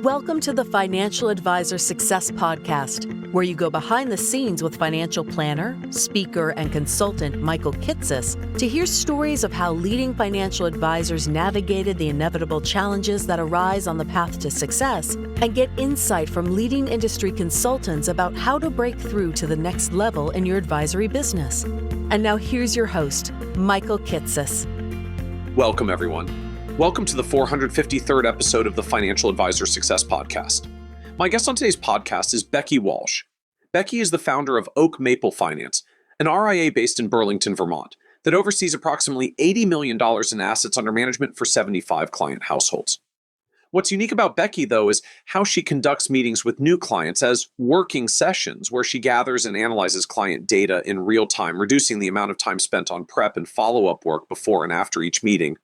Welcome to the Financial Advisor Success Podcast, where you go behind the scenes with financial planner, speaker, and consultant Michael Kitces to hear stories of how leading financial advisors navigated the inevitable challenges that arise on the path to success, and get insight from leading industry consultants about how to break through to the next level in your advisory business. And now here's your host, Michael Kitces. Welcome, everyone. Welcome to the 453rd episode of the Financial Advisor Success Podcast. My guest on today's podcast is Becky Walsh. Becky is the founder of Oak Maple Finance, an RIA based in Burlington, Vermont, that oversees approximately $80 million in assets under management for 75 client households. What's unique about Becky, though, is how she conducts meetings with new clients as working sessions, where she gathers and analyzes client data in real time, reducing the amount of time spent on prep and follow-up work before and after each meeting.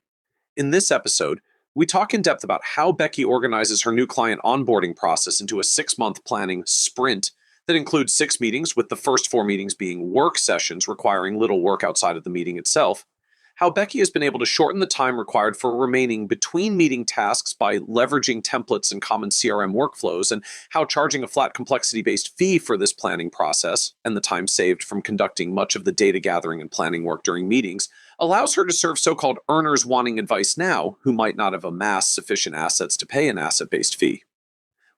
In this episode, we talk in depth about how Becky organizes her new client onboarding process into a 6-month planning sprint that includes 6 meetings, with the first 4 meetings being work sessions requiring little work outside of the meeting itself, how Becky has been able to shorten the time required for remaining between meeting tasks by leveraging templates and common CRM workflows, and how charging a flat complexity-based fee for this planning process and the time saved from conducting much of the data gathering and planning work during meetings allows her to serve so-called earners wanting advice now who might not have amassed sufficient assets to pay an asset-based fee.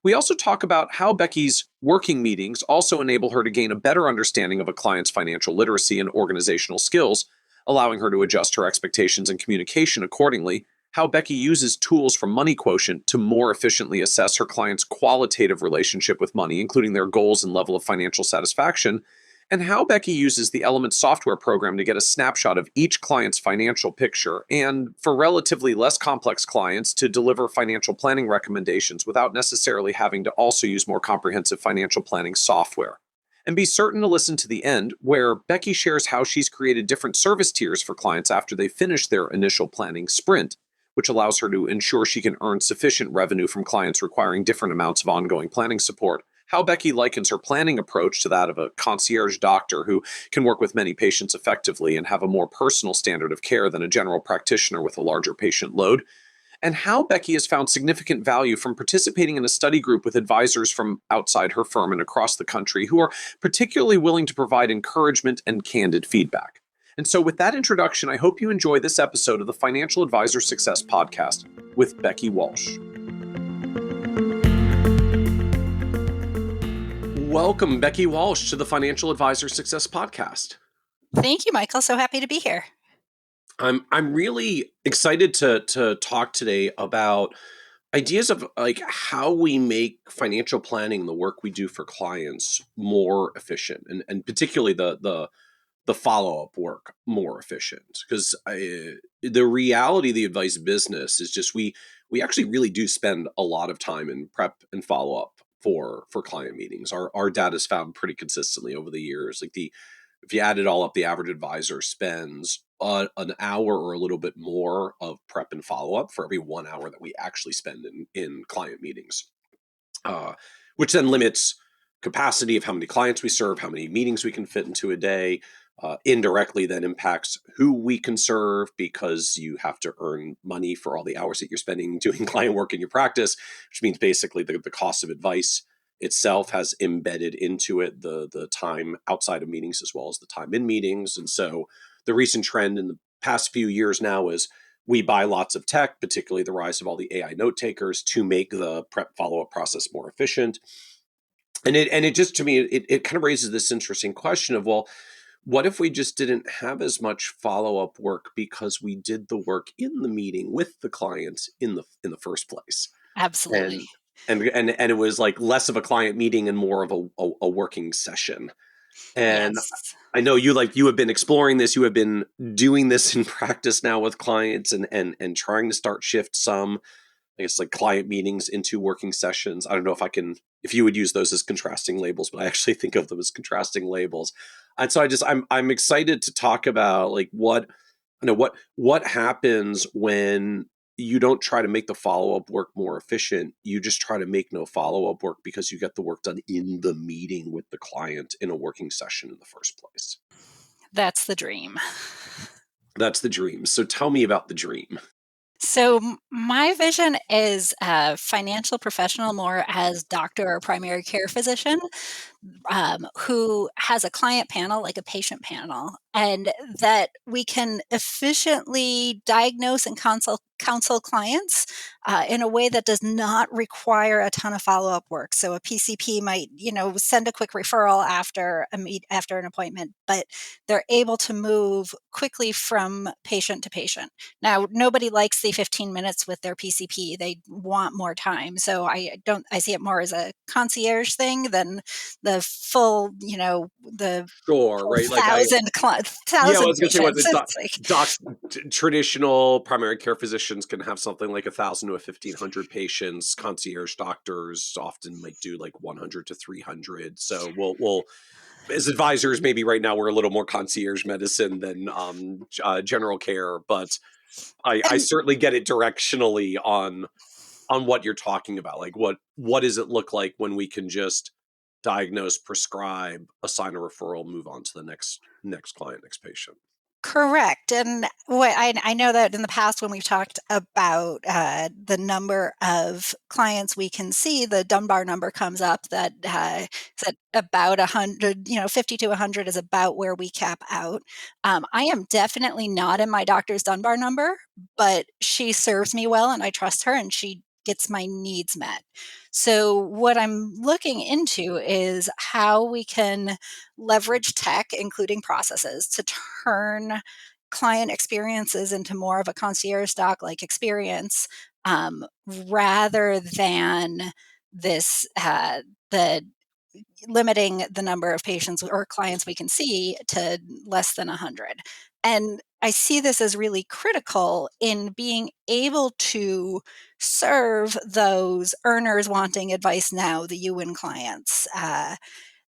We also talk about how Becky's working meetings also enable her to gain a better understanding of a client's financial literacy and organizational skills, allowing her to adjust her expectations and communication accordingly, how Becky uses tools from Money Quotient to more efficiently assess her client's qualitative relationship with money, including their goals and level of financial satisfaction, and how Becky uses the Elements software program to get a snapshot of each client's financial picture, and for relatively less complex clients to deliver financial planning recommendations without necessarily having to also use more comprehensive financial planning software. And be certain to listen to the end, where Becky shares how she's created different service tiers for clients after they finish their initial planning sprint, which allows her to ensure she can earn sufficient revenue from clients requiring different amounts of ongoing planning support. How Becky likens her planning approach to that of a concierge doctor who can work with many patients effectively and have a more personal standard of care than a general practitioner with a larger patient load. And how Becky has found significant value from participating in a study group with advisors from outside her firm and across the country who are particularly willing to provide encouragement and candid feedback. And so with that introduction, I hope you enjoy this episode of the Financial Advisor Success Podcast with Becky Walsh. Welcome, Becky Walsh, to the Financial Advisor Success Podcast. Thank you, Michael. So happy to be here. I'm really excited to talk today about ideas of like how we make financial planning, the work we do for clients, more efficient, and particularly the follow-up work more efficient. Because the reality of the advice business is just we actually really do spend a lot of time in prep and follow-up for client meetings. Our data's found pretty consistently over the years, if you add it all up, the average advisor spends an hour or a little bit more of prep and follow-up for every 1 hour that we actually spend in client meetings, which then limits capacity of how many clients we serve, how many meetings we can fit into a day. Indirectly then impacts who we can serve, because you have to earn money for all the hours that you're spending doing client work in your practice, which means basically the cost of advice itself has embedded into it the time outside of meetings as well as the time in meetings. And so the recent trend in the past few years now is we buy lots of tech, particularly the rise of all the AI note takers, to make the prep follow-up process more efficient. And it just, to me, it kind of raises this interesting question of, well, what if we just didn't have as much follow-up work because we did the work in the meeting with the clients in the first place? Absolutely. And it was like less of a client meeting and more of a working session. And Yes. I know you have been exploring this. You have been doing this in practice now with clients and trying to start shift some, I guess, like client meetings into working sessions. I don't know if you would use those as contrasting labels, but I actually think of them as contrasting labels. And so I'm excited to talk about like what happens when you don't try to make the follow-up work more efficient. You just try to make no follow-up work because you get the work done in the meeting with the client in a working session in the first place. That's the dream. That's the dream. So tell me about the dream. So my vision is a financial professional more as doctor or primary care physician who has a client panel, like a patient panel, and that we can efficiently diagnose and counsel clients in a way that does not require a ton of follow-up work. So a PCP might, send a quick referral after an appointment, but they're able to move quickly from patient to patient. Now, nobody likes the 15 minutes with their PCP. They want more time. So I see it more as a concierge thing than the full, the Sure, full right? Yeah, I thousand was gonna say, was patients. it It's like, traditional primary care physicians can have something like 1,000 to 1,500 patients. Concierge doctors often might do like 100 to 300. So we'll as advisors, maybe right now we're a little more concierge medicine than general care, but I and certainly get it directionally on what you're talking about. Like what does it look like when we can just diagnose, prescribe, assign a referral, move on to the next client, next patient. correct. And what I know that in the past, when we've talked about the number of clients we can see, the Dunbar number comes up that is at about 100, 50 to 100 is about where we cap out. I am definitely not in my doctor's Dunbar number, but she serves me well and I trust her and she gets my needs met. So what I'm looking into is how we can leverage tech, including processes, to turn client experiences into more of a concierge doc like experience, rather than this the limiting the number of patients or clients we can see to less than 100. And I see this as really critical in being able to serve those earners wanting advice now, the EWAN clients.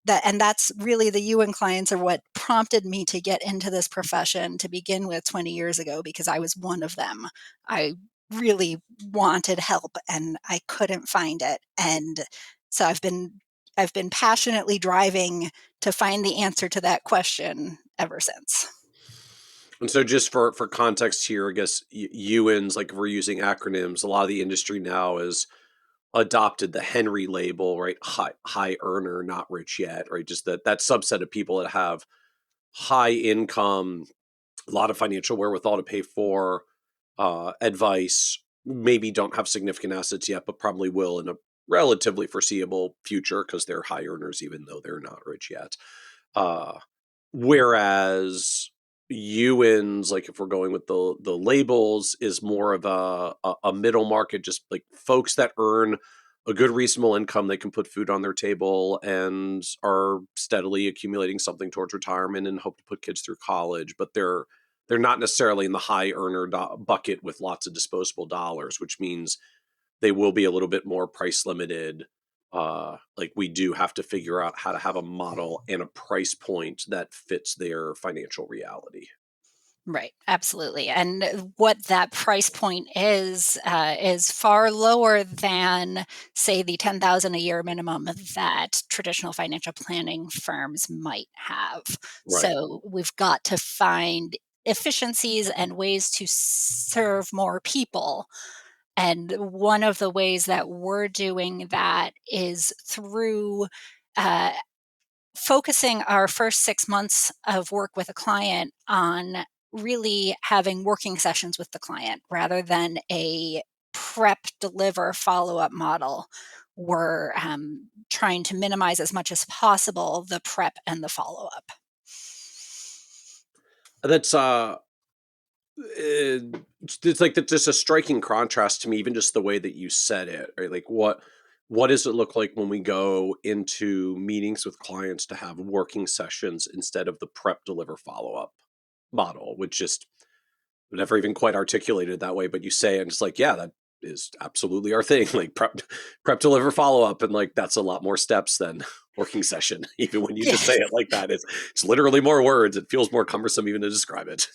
That's really the EWAN clients are what prompted me to get into this profession to begin with 20 years ago, because I was one of them. I really wanted help and I couldn't find it. And so I've been passionately driving to find the answer to that question ever since. And so just for context here, I guess Ewan's, like if we're using acronyms, a lot of the industry now has adopted the Henry label, right? High earner, not rich yet, right? Just that subset of people that have high income, a lot of financial wherewithal to pay for advice, maybe don't have significant assets yet, but probably will in a relatively foreseeable future because they're high earners, even though they're not rich yet. Uh, Whereas Ewan's, like if we're going with the labels, is more of a middle market, just like folks that earn a good reasonable income, they can put food on their table and are steadily accumulating something towards retirement and hope to put kids through college, but they're not necessarily in the high earner bucket with lots of disposable dollars, which means they will be a little bit more price limited. Like we do have to figure out how to have a model and a price point that fits their financial reality. Right, absolutely. And what that price point is far lower than, say, the 10,000 a year minimum that traditional financial planning firms might have. Right. So we've got to find efficiencies and ways to serve more people. And one of the ways that we're doing that is through uh, focusing our first 6 months of work with a client on really having working sessions with the client rather than a prep deliver follow-up model. We're trying to minimize as much as possible the prep and the follow-up. That's it's like that's just a striking contrast to me, even just the way that you said it, right? Like what does it look like when we go into meetings with clients to have working sessions instead of the prep deliver follow up model, which just never even quite articulated that way, but you say it and it's like, yeah, that is absolutely our thing. Like prep deliver follow up, and like that's a lot more steps than working session. Even when you just say Yes. it like that, it's literally more words. It feels more cumbersome even to describe it.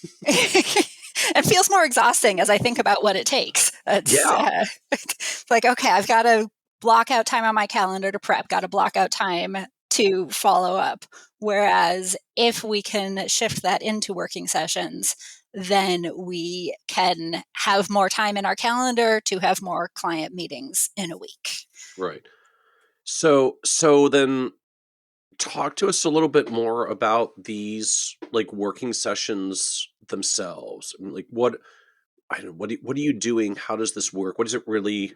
It feels more exhausting as I think about what it takes. Yeah. It's like, okay, I've got to block out time on my calendar to prep, got to block out time to follow up. Whereas if we can shift that into working sessions, then we can have more time in our calendar to have more client meetings in a week. Right. So then talk to us a little bit more about these like working sessions themselves. I mean, like I don't know, what are you doing? How does this work? What does it really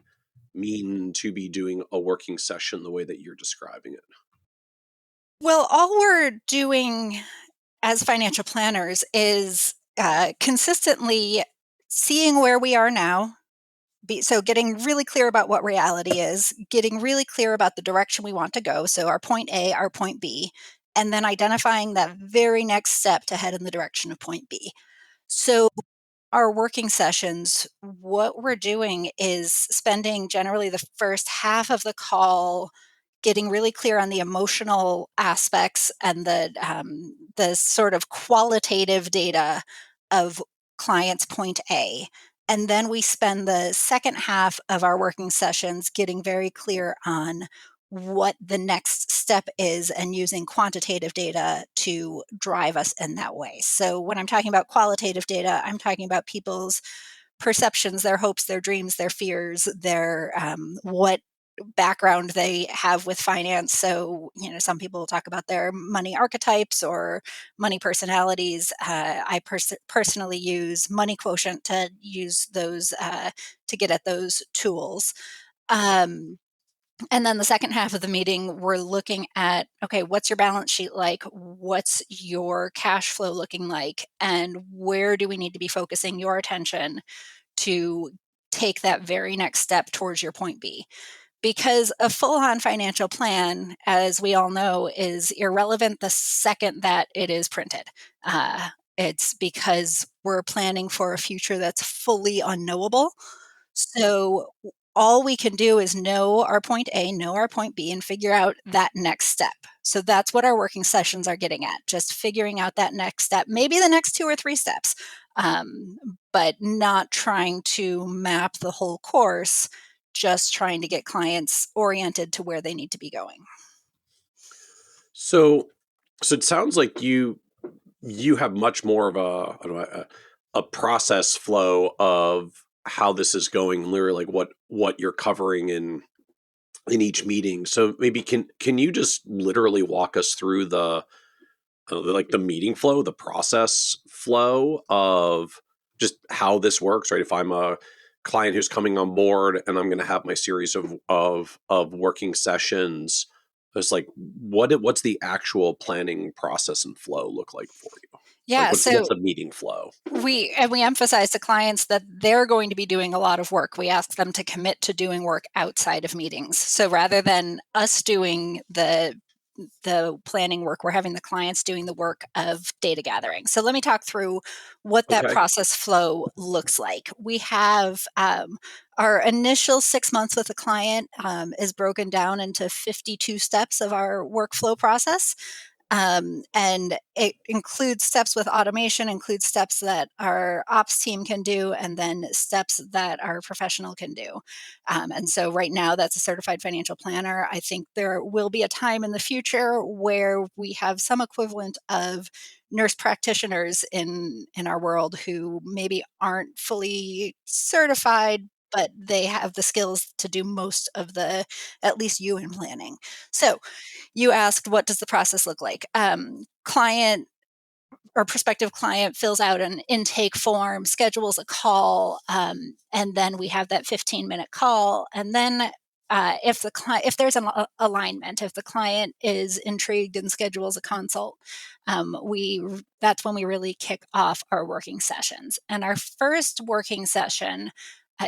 mean to be doing a working session the way that you're describing it? Well, all we're doing as financial planners is consistently seeing where we are now. So getting really clear about what reality is, getting really clear about the direction we want to go. So our point A, our point B, and then identifying that very next step to head in the direction of point B. So our working sessions, what we're doing is spending generally the first half of the call getting really clear on the emotional aspects and the sort of qualitative data of client's point A. And then we spend the second half of our working sessions getting very clear on what the next step is and using quantitative data to drive us in that way. So when I'm talking about qualitative data, I'm talking about people's perceptions, their hopes, their dreams, their fears, their what background they have with finance. So, some people talk about their money archetypes or money personalities. I personally use money quotient to use those to get at those tools. Um, and then the second half of the meeting, we're looking at, okay, what's your balance sheet like? What's your cash flow looking like? And where do we need to be focusing your attention to take that very next step towards your point B? Because a full on financial plan, as we all know, is irrelevant the second that it is printed. It's because we're planning for a future that's fully unknowable. So all we can do is know our point A, know our point B, and figure out that next step. So that's what our working sessions are getting at, just figuring out that next step, maybe the next 2 or 3 steps, but not trying to map the whole course, just trying to get clients oriented to where they need to be going. So it sounds like you have much more of I don't know, a process flow of how this is going, literally like what you're covering in each meeting. So maybe can you just literally walk us through like the meeting flow, the process flow of just how this works, right? If I'm a client who's coming on board and I'm going to have my series of working sessions, it's like what's the actual planning process and flow look like for you? Like Yeah, what's so the meeting flow? we emphasize to clients that they're going to be doing a lot of work. We ask them to commit to doing work outside of meetings. So rather than us doing the planning work, we're having the clients doing the work of data gathering. So let me talk through what that Okay. process flow looks like. We have our initial 6 months with a client is broken down into 52 steps of our workflow process. And it includes steps with automation, includes steps that our ops team can do, and then steps that our professional can do. And so right now, that's a certified financial planner. I think there will be a time in the future where we have some equivalent of nurse practitioners in our world who maybe aren't fully certified, but they have the skills to do most of the, at least you in planning. So you asked, what does the process look like? Client or prospective client fills out an intake form, schedules a call, and then we have that 15-minute call. And then if there's an alignment, if the client is intrigued and schedules a consult, that's when we really kick off our working sessions. And our first working session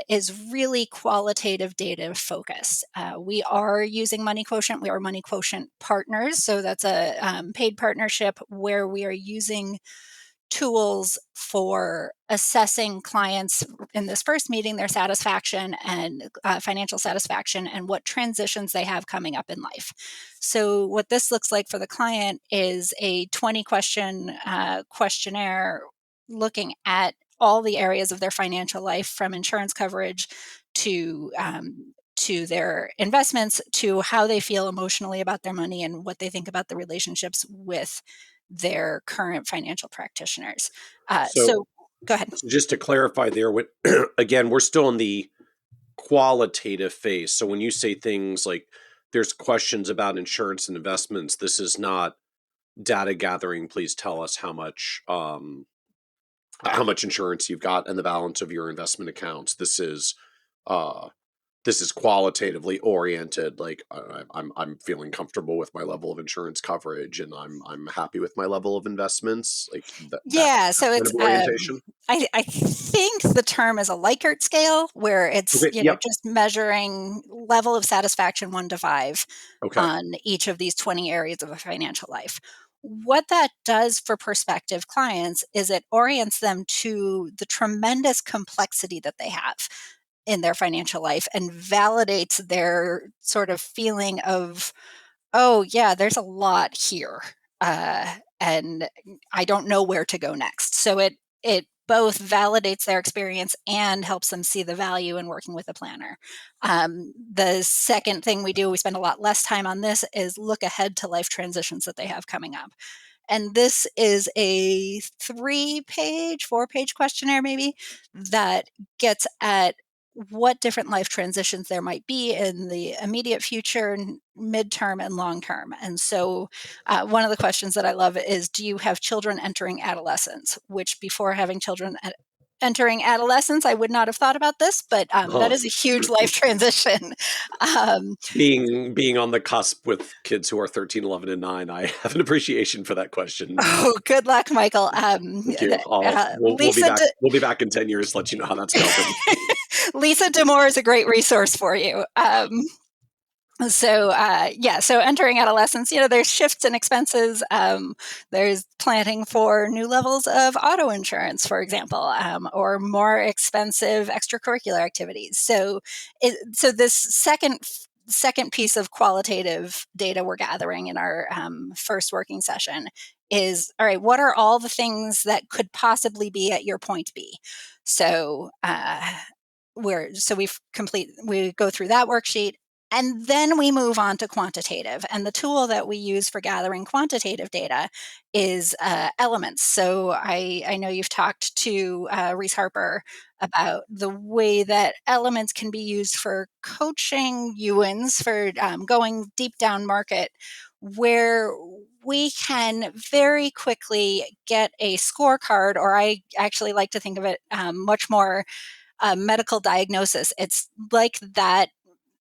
is really qualitative data focused. We are using Money Quotient. We are Money Quotient partners. So that's a paid partnership where we are using tools for assessing clients in this first meeting, their satisfaction and financial satisfaction, and what transitions they have coming up in life. So, what this looks like for the client is a 20 question questionnaire looking at all the areas of their financial life, from insurance coverage to their investments, to how they feel emotionally about their money and what they think about the relationships with their current financial practitioners. So So Go ahead. So just to clarify there, again, we're still in the qualitative phase. So when you say things like there's questions about insurance and investments, this is not data gathering. Please tell us how much insurance you've got and the balance of your investment accounts. This is qualitatively oriented. Like I'm feeling comfortable with my level of insurance coverage, and I'm happy with my level of investments. Like that Yeah, so kind it's of orientation. I think the term is a Likert scale, where it's Okay. Yep. just measuring level of satisfaction 1 to 5 Okay. on each of these 20 areas of a financial life. What that does for prospective clients is it orients them to the tremendous complexity that they have in their financial life and validates their sort of feeling of, oh, yeah, there's a lot here. And I don't know where to go next. So it both validates their experience and helps them see the value in working with a planner. The second thing we do, we spend a lot less time on this, is look ahead to life transitions that they have coming up. And this is a 3-page, 4-page questionnaire, maybe, that gets at what different life transitions there might be in the immediate future, midterm, and long term. And so, one of the questions that I love is, do you have children entering adolescence? Which, before having children entering adolescence, I would not have thought about this, but that Oh. is a huge life transition. Being on the cusp with kids who are 13, 11, and 9, I have an appreciation for that question. Oh, good luck, Michael. Thank you. We'll be Lisa back. We'll be back in 10 years to let you know how that's going. Lisa Demore is a great resource for you. So entering adolescence, there's shifts in expenses. There's planning for new levels of auto insurance, for example, or more expensive extracurricular activities. So this second piece of qualitative data we're gathering in our first working session is, all right, what are all the things that could possibly be at your point B? So we go through that worksheet, and then we move on to quantitative. And the tool that we use for gathering quantitative data is Elements. So I know you've talked to Reese Harper about the way that Elements can be used for coaching EWANs, for going deep down market, where we can very quickly get a scorecard, or I actually like to think of it much more medical diagnosis. It's like that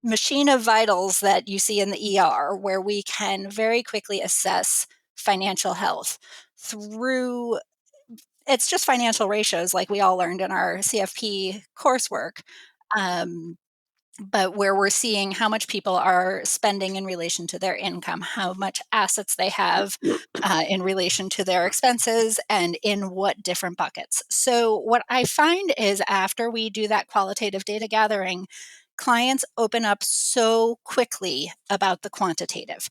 machine of vitals that you see in the ER, where we can very quickly assess financial health through, it's just financial ratios like we all learned in our CFP coursework. But where we're seeing how much people are spending in relation to their income, how much assets they have in relation to their expenses, and in what different buckets. So, what I find is, after we do that qualitative data gathering, clients open up so quickly about the quantitative.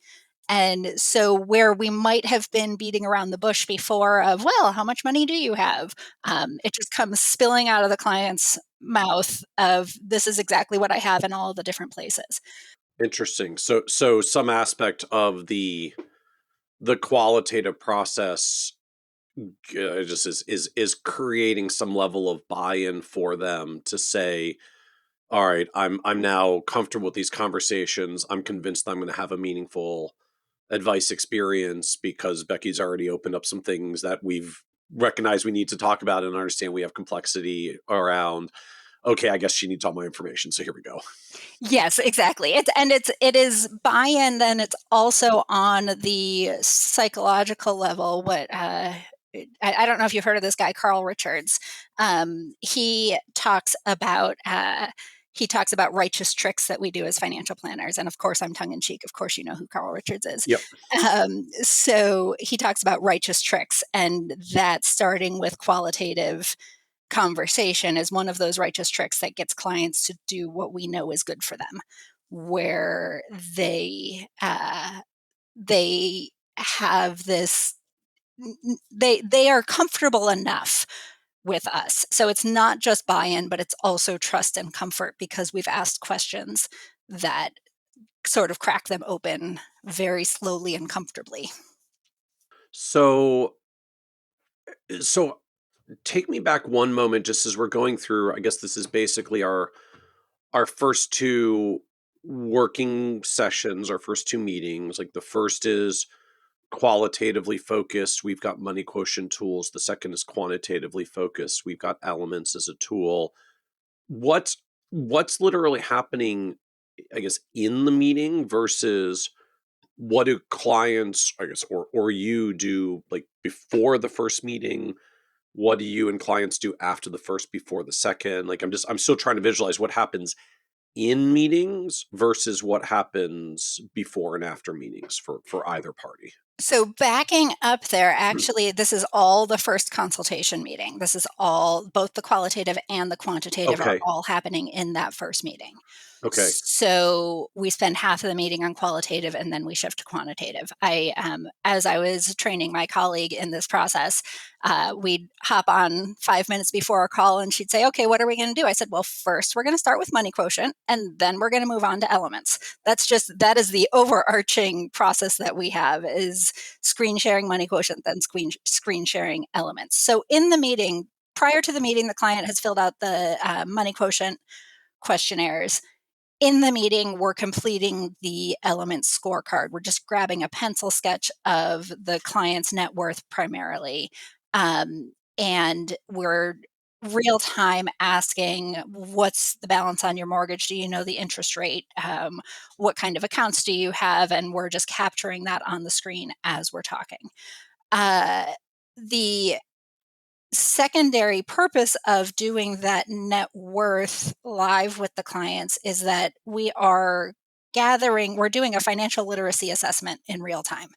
And so, where we might have been beating around the bush before of, well, how much money do you have? It just comes spilling out of the client's mouth of, this is exactly what I have in all the different places. Interesting. So some aspect of the qualitative process just is creating some level of buy-in for them to say, all right, I'm now comfortable with these conversations. I'm convinced I'm going to have a meaningful advice experience because Becky's already opened up some things that we've recognized we need to talk about and understand we have complexity around. Okay, I guess she needs all my information. So here we go. Yes, exactly. It is buy-in. Then it's also on the psychological level. What I don't know if you've heard of this guy, Carl Richards. He talks about righteous tricks that we do as financial planners. And of course, I'm tongue in cheek. Of course, you know who Carl Richards is. Yep. So he talks about righteous tricks, and that starting with qualitative conversation is one of those righteous tricks that gets clients to do what we know is good for them, where they have this, they are comfortable enough with us. So it's not just buy-in, but it's also trust and comfort, because we've asked questions that sort of crack them open very slowly and comfortably. So take me back one moment, just as we're going through. I guess this is basically our first two working sessions, our first two meetings. Like the first is qualitatively focused. We've got money quotient tools. The second is quantitatively focused. We've got elements as a tool. What's literally happening, I guess, in the meeting versus what do clients, I guess, or you do like before the first meeting? What do you and clients do after the first, before the second? Like I'm still trying to visualize what happens in meetings versus what happens before and after meetings for either party. So backing up there, actually, this is all the first consultation meeting. This is all, both the qualitative and the quantitative are Okay. all happening in that first meeting. Okay. So we spend half of the meeting on qualitative and then we shift to quantitative. As I was training my colleague in this process, we'd hop on 5 minutes before a call and she'd say, okay, what are we going to do? I said, well, first we're going to start with money quotient and then we're going to move on to elements. That is the overarching process that we have, is screen sharing money quotient, then screen sharing elements. So in the meeting, prior to the meeting, the client has filled out the money quotient questionnaires. In the meeting, we're completing the element scorecard. We're just grabbing a pencil sketch of the client's net worth primarily. And we're real time asking, what's the balance on your mortgage? Do you know the interest rate? What kind of accounts do you have? And we're just capturing that on the screen as we're talking. The secondary purpose of doing that net worth live with the clients is that we're doing a financial literacy assessment in real time,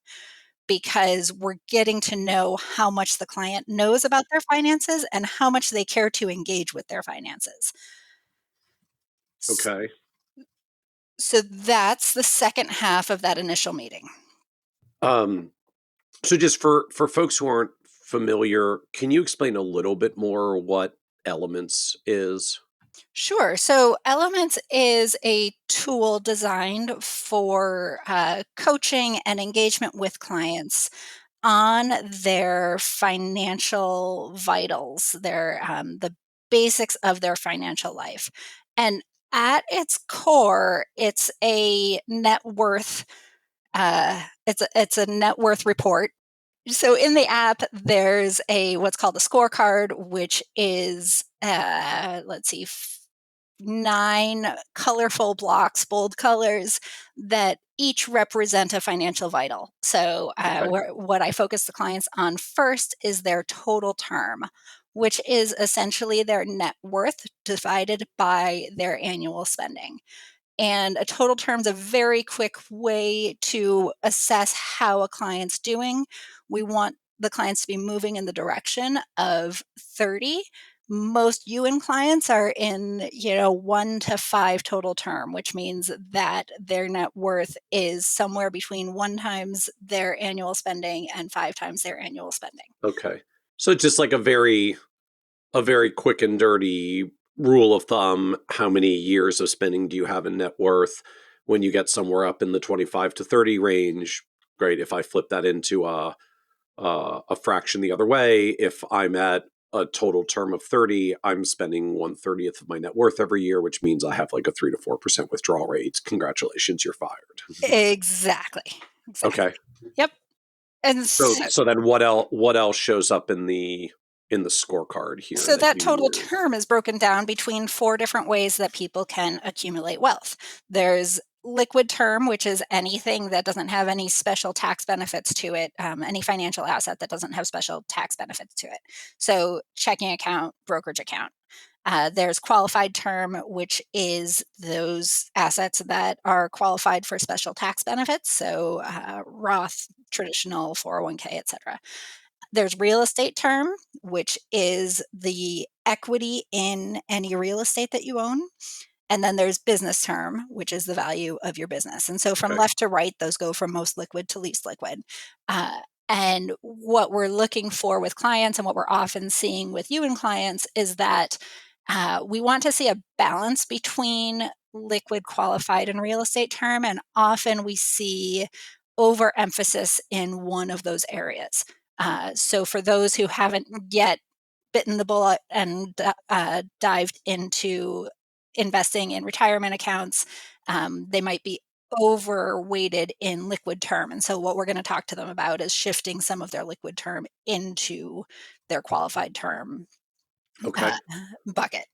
because we're getting to know how much the client knows about their finances and how much they care to engage with their finances. Okay. So that's the second half of that initial meeting. So just for folks who aren't familiar, can you explain a little bit more what Elements is? Sure. So Elements is a tool designed for coaching and engagement with clients on their financial vitals, the basics of their financial life. And at its core, it's a net worth. It's a net worth report. So in the app, there's what's called a scorecard, which is 9 colorful blocks, bold colors, that each represent a financial vital. So Okay. what I focus the clients on first is their total term, which is essentially their net worth divided by their annual spending. And a total term is a very quick way to assess how a client's doing. We want the clients to be moving in the direction of 30. Most EWAN clients are in 1 to 5 total term, which means that their net worth is somewhere between 1 times their annual spending and 5 times their annual spending. Okay. So just like a very quick and dirty rule of thumb, how many years of spending do you have in net worth? When you get somewhere up in the 25 to 30 range, great. If I flip that into a fraction the other way, if I'm at a total term of 30, I'm spending 1/30 of my net worth every year, which means I have like a 3 to 4% withdrawal rate. Congratulations, you're fired. Exactly. Okay. Yep. And So then what else shows up in the scorecard here? So that total term is broken down between 4 different ways that people can accumulate wealth. There's liquid term, which is anything that doesn't have any special tax benefits to it, any financial asset that doesn't have special tax benefits to it. So checking account, brokerage account. There's qualified term, which is those assets that are qualified for special tax benefits. So Roth, traditional 401k, etc. There's real estate term, which is the equity in any real estate that you own. And then there's business term, which is the value of your business. And so from left to right, those go from most liquid to least liquid. And what we're looking for with clients and what we're often seeing with you and clients is that we want to see a balance between liquid, qualified, and real estate term. And often we see overemphasis in one of those areas. So for those who haven't yet bitten the bullet and dived into investing in retirement accounts. They might be overweighted in liquid term. And so what we're going to talk to them about is shifting some of their liquid term into their qualified term Okay. bucket.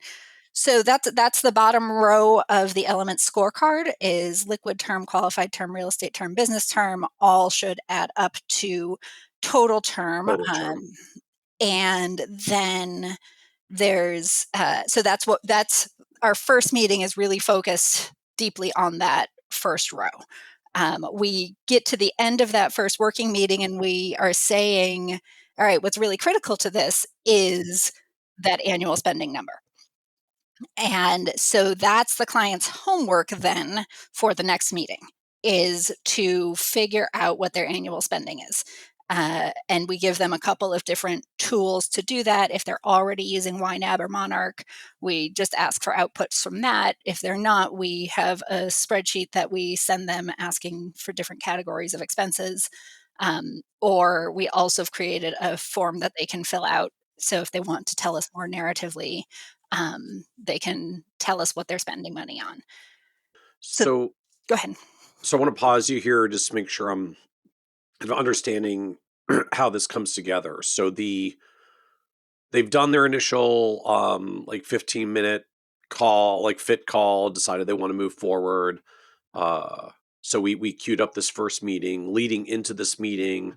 So that's the bottom row of the Elements scorecard is liquid term, qualified term, real estate term, business term, all should add up to total term. Total term. And then there's so that's our first meeting is really focused deeply on that first row. We get to the end of that first working meeting and we are saying, all right, what's really critical to this is that annual spending number. And so that's the client's homework then for the next meeting is to figure out what their annual spending is. And we give them a couple of different tools to do that. If they're already using YNAB or Monarch, we just ask for outputs from that. If they're not, we have a spreadsheet that we send them asking for different categories of expenses. Or we also have created a form that they can fill out. So if they want to tell us more narratively, they can tell us what they're spending money on. So So, go ahead. so I want to pause you here just to make sure I'm kind of understanding how this comes together. So they've done their initial like 15-minute call, like fit call, decided they want to move forward. So we queued up this first meeting. Leading into this meeting,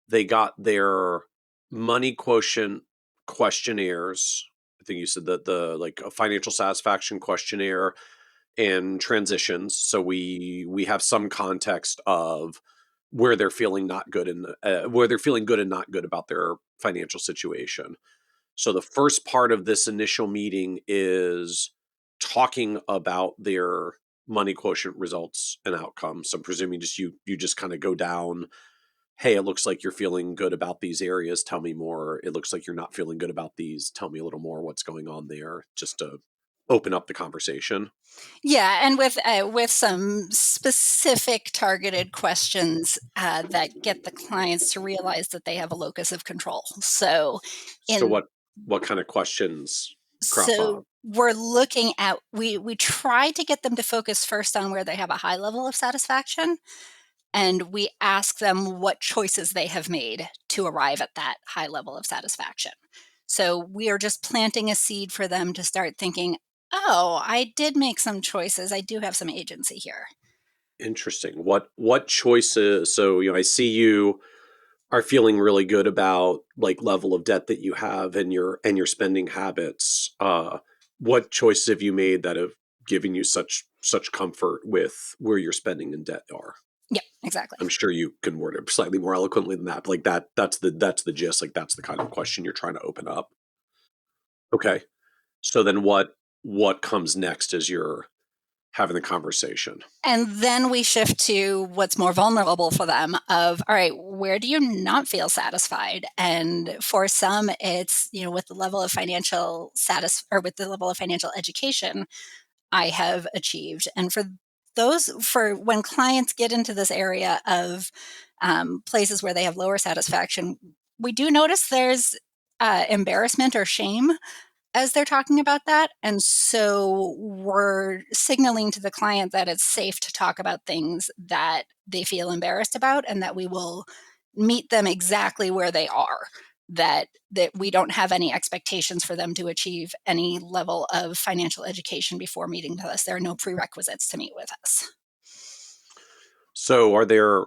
they got their money quotient questionnaires. I think you said that the like a financial satisfaction questionnaire and transitions. So we have some context of where they're feeling not good and where they're feeling good and not good about their financial situation. So the first part of this initial meeting is talking about their money quotient results and outcomes. So I'm presuming just you just kind of go down, hey, it looks like you're feeling good about these areas. Tell me more. It looks like you're not feeling good about these. Tell me a little more what's going on there, just to open up the conversation. Yeah, and with some specific targeted questions that get the clients to realize that they have a locus of control. So, So in what kind of questions crop up? so we're looking at we try to get them to focus first on where they have a high level of satisfaction, and we ask them what choices they have made to arrive at that high level of satisfaction. So we are just planting a seed for them to start thinking, oh, I did make some choices. I do have some agency here. Interesting. What choices? So, I see you are feeling really good about like level of debt that you have and your spending habits. What choices have you made that have given you such comfort with where your spending and debt are? Yeah, exactly. I'm sure you can word it slightly more eloquently than that. But like that's the gist. Like that's the kind of question you're trying to open up. Okay. So then what comes next as you're having the conversation? And then we shift to what's more vulnerable for them of, all right, where do you not feel satisfied? And for some, it's, with the level of financial or with the level of financial education I have achieved. And for when clients get into this area of places where they have lower satisfaction, we do notice there's embarrassment or shame as they're talking about that. And so we're signaling to the client that it's safe to talk about things that they feel embarrassed about and that we will meet them exactly where they are. That we don't have any expectations for them to achieve any level of financial education before meeting with us. There are no prerequisites to meet with us. So are there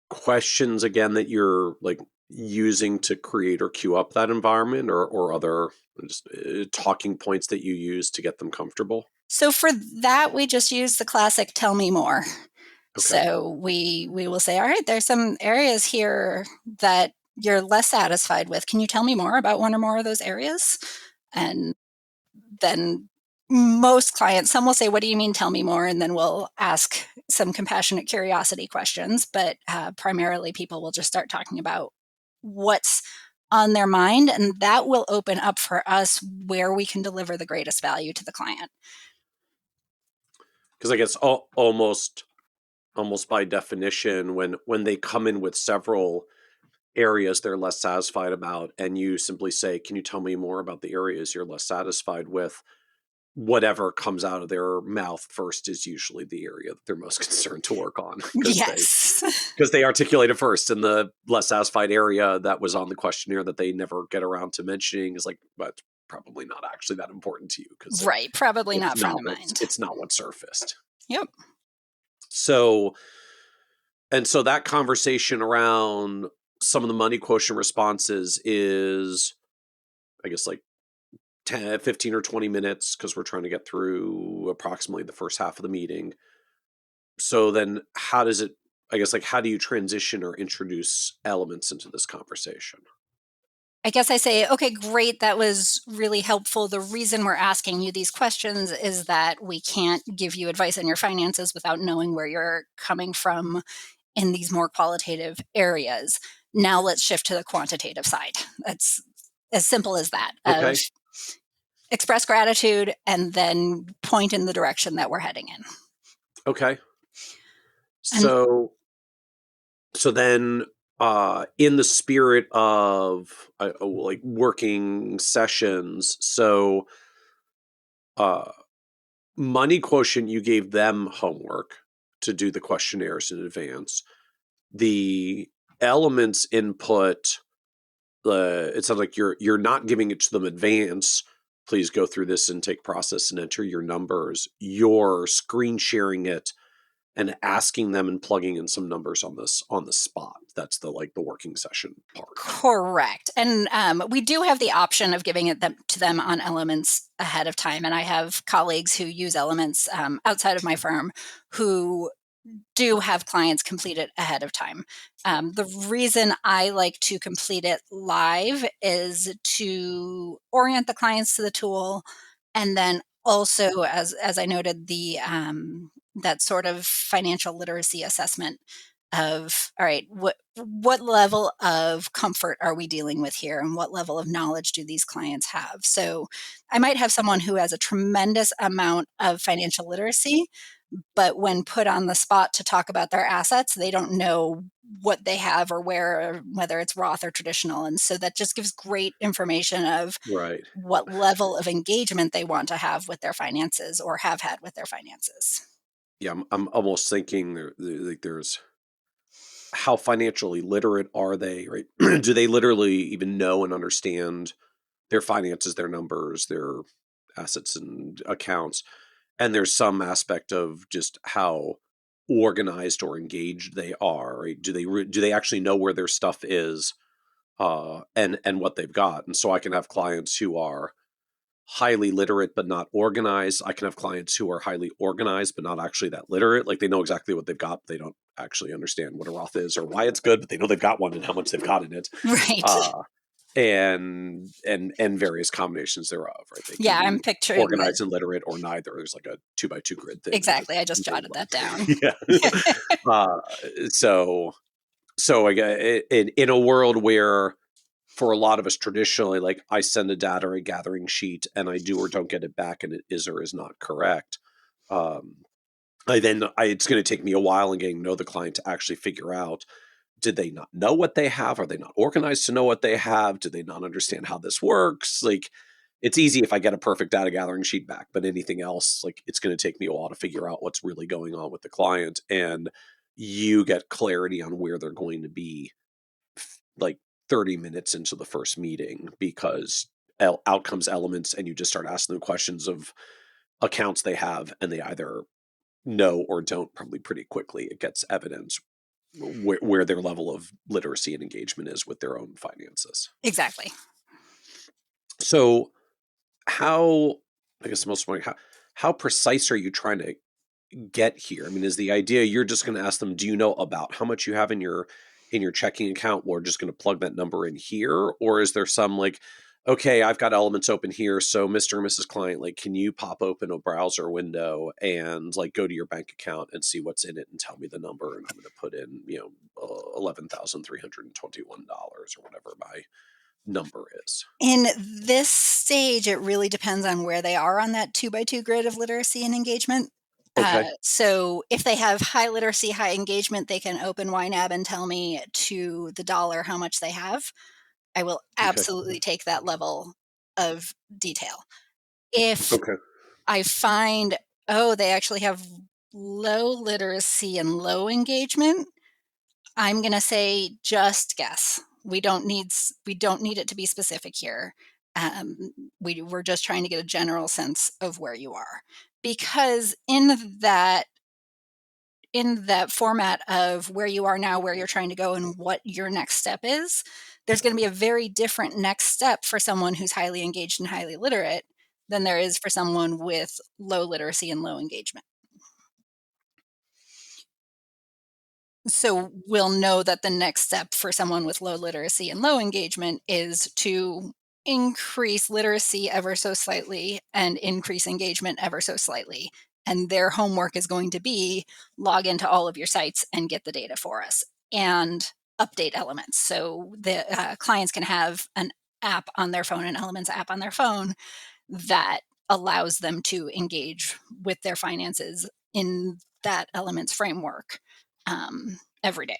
questions again that you're like using to create or queue up that environment or other just, talking points that you use to get them comfortable? So for that, we just use the classic "tell me more." Okay. So we will say, all right, there's some areas here that you're less satisfied with. Can you tell me more about one or more of those areas? And then most clients, some will say, what do you mean, tell me more? And then we'll ask some compassionate curiosity questions. But primarily, people will just start talking about what's on their mind. And that will open up for us where we can deliver the greatest value to the client. Because I guess almost by definition, when they come in with several areas they're less satisfied about, and you simply say, can you tell me more about the areas you're less satisfied with? Whatever comes out of their mouth first is usually the area that they're most concerned to work on, Yes. because they articulate it first. And the less satisfied area that was on the questionnaire that they never get around to mentioning is like, but probably not actually that important to you, because Right. Probably not front of mind. it's not what surfaced. Yep. So that conversation around some of the money quotient responses is, I guess, like 10, 15 or 20 minutes, because we're trying to get through approximately the first half of the meeting. So then how does it, I guess, like, how do you transition or introduce elements into this conversation? I guess I say, okay, great. That was really helpful. The reason we're asking you these questions is that we can't give you advice on your finances without knowing where you're coming from in these more qualitative areas. Now let's shift to the quantitative side. That's as simple as that. Okay. Of express gratitude and then point in the direction that we're heading in. Okay. And So then, in the spirit of like working sessions, so money quotient, you gave them homework to do the questionnaires in advance. The elements input, it sounds like you're not giving it to them advance. Please go through this and take process and enter your numbers. You're screen sharing it and asking them and plugging in some numbers on the spot. That's the working session part. correct. And we do have the option of giving it to them on Elements ahead of time. And I have colleagues who use Elements outside of my firm who do have clients complete it ahead of time. The reason I like to complete it live is to orient the clients to the tool, and then also, as I noted, the that sort of financial literacy assessment of, all right, what level of comfort are we dealing with here, and what level of knowledge do these clients have? So I might have someone who has a tremendous amount of financial literacy, but when put on the spot to talk about their assets, they don't know what they have or whether it's Roth or traditional. And so that just gives great information of Right. what level of engagement they want to have with their finances or have had with their finances. Yeah, I'm almost thinking like there's, how financially literate are they, right? Do they literally even know and understand their finances, their numbers, their assets and accounts? And there's some aspect of just how organized or engaged they are, right? Do they actually know where their stuff is, and what they've got? And so I can have clients who are highly literate but not organized. I can have clients who are highly organized but not actually that literate. Like, they know exactly what they've got, but they don't actually understand what a Roth is or why it's good, but they know they've got one and how much they've got in it. Right. And various combinations thereof, right? They Yeah, can I'm be picturing organized and literate or neither. There's like a 2x2 grid thing. exactly. I just jotted that down. Yeah. So I get in a world where, for a lot of us traditionally, like, I send a data or a gathering sheet and I do or don't get it back and it is or is not correct. It's going to take me a while in getting to know the client to actually figure out, did they not know what they have? Are they not organized to know what they have? Do they not understand how this works? Like, it's easy if I get a perfect data gathering sheet back, but anything else, like, it's going to take me a while to figure out what's really going on with the client. And you get clarity on where they're going to be like 30 minutes into the first meeting, because out comes elements and you just start asking them questions of accounts they have, and they either know or don't probably pretty quickly. It gets evidence where their level of literacy and engagement is with their own finances. Exactly. So how, I guess the most important, how precise are you trying to get here? I mean, is the idea you're just going to ask them, do you know about how much you have in your checking account? We're just going to plug that number in here? Or is there some like, okay, I've got elements open here, so Mr. and Mrs. Client, like, can you pop open a browser window and like go to your bank account and see what's in it and tell me the number, and I'm going to put in, $11,321 or whatever my number is. In this stage, it really depends on where they are on that 2x2 grid of literacy and engagement. Okay. So if they have high literacy, high engagement, they can open YNAB and tell me to the dollar how much they have. I will Okay. absolutely take that level of detail. If Okay. I find, oh, they actually have low literacy and low engagement, I'm going to say just guess. We don't need it to be specific here. We're just trying to get a general sense of where you are, because in that format of where you are now, where you're trying to go, and what your next step is, there's going to be a very different next step for someone who's highly engaged and highly literate than there is for someone with low literacy and low engagement. So we'll know that the next step for someone with low literacy and low engagement is to increase literacy ever so slightly and increase engagement ever so slightly. And their homework is going to be log into all of your sites and get the data for us and update elements. So the clients can have an app on their phone, an Elements app on their phone that allows them to engage with their finances in that Elements framework every day.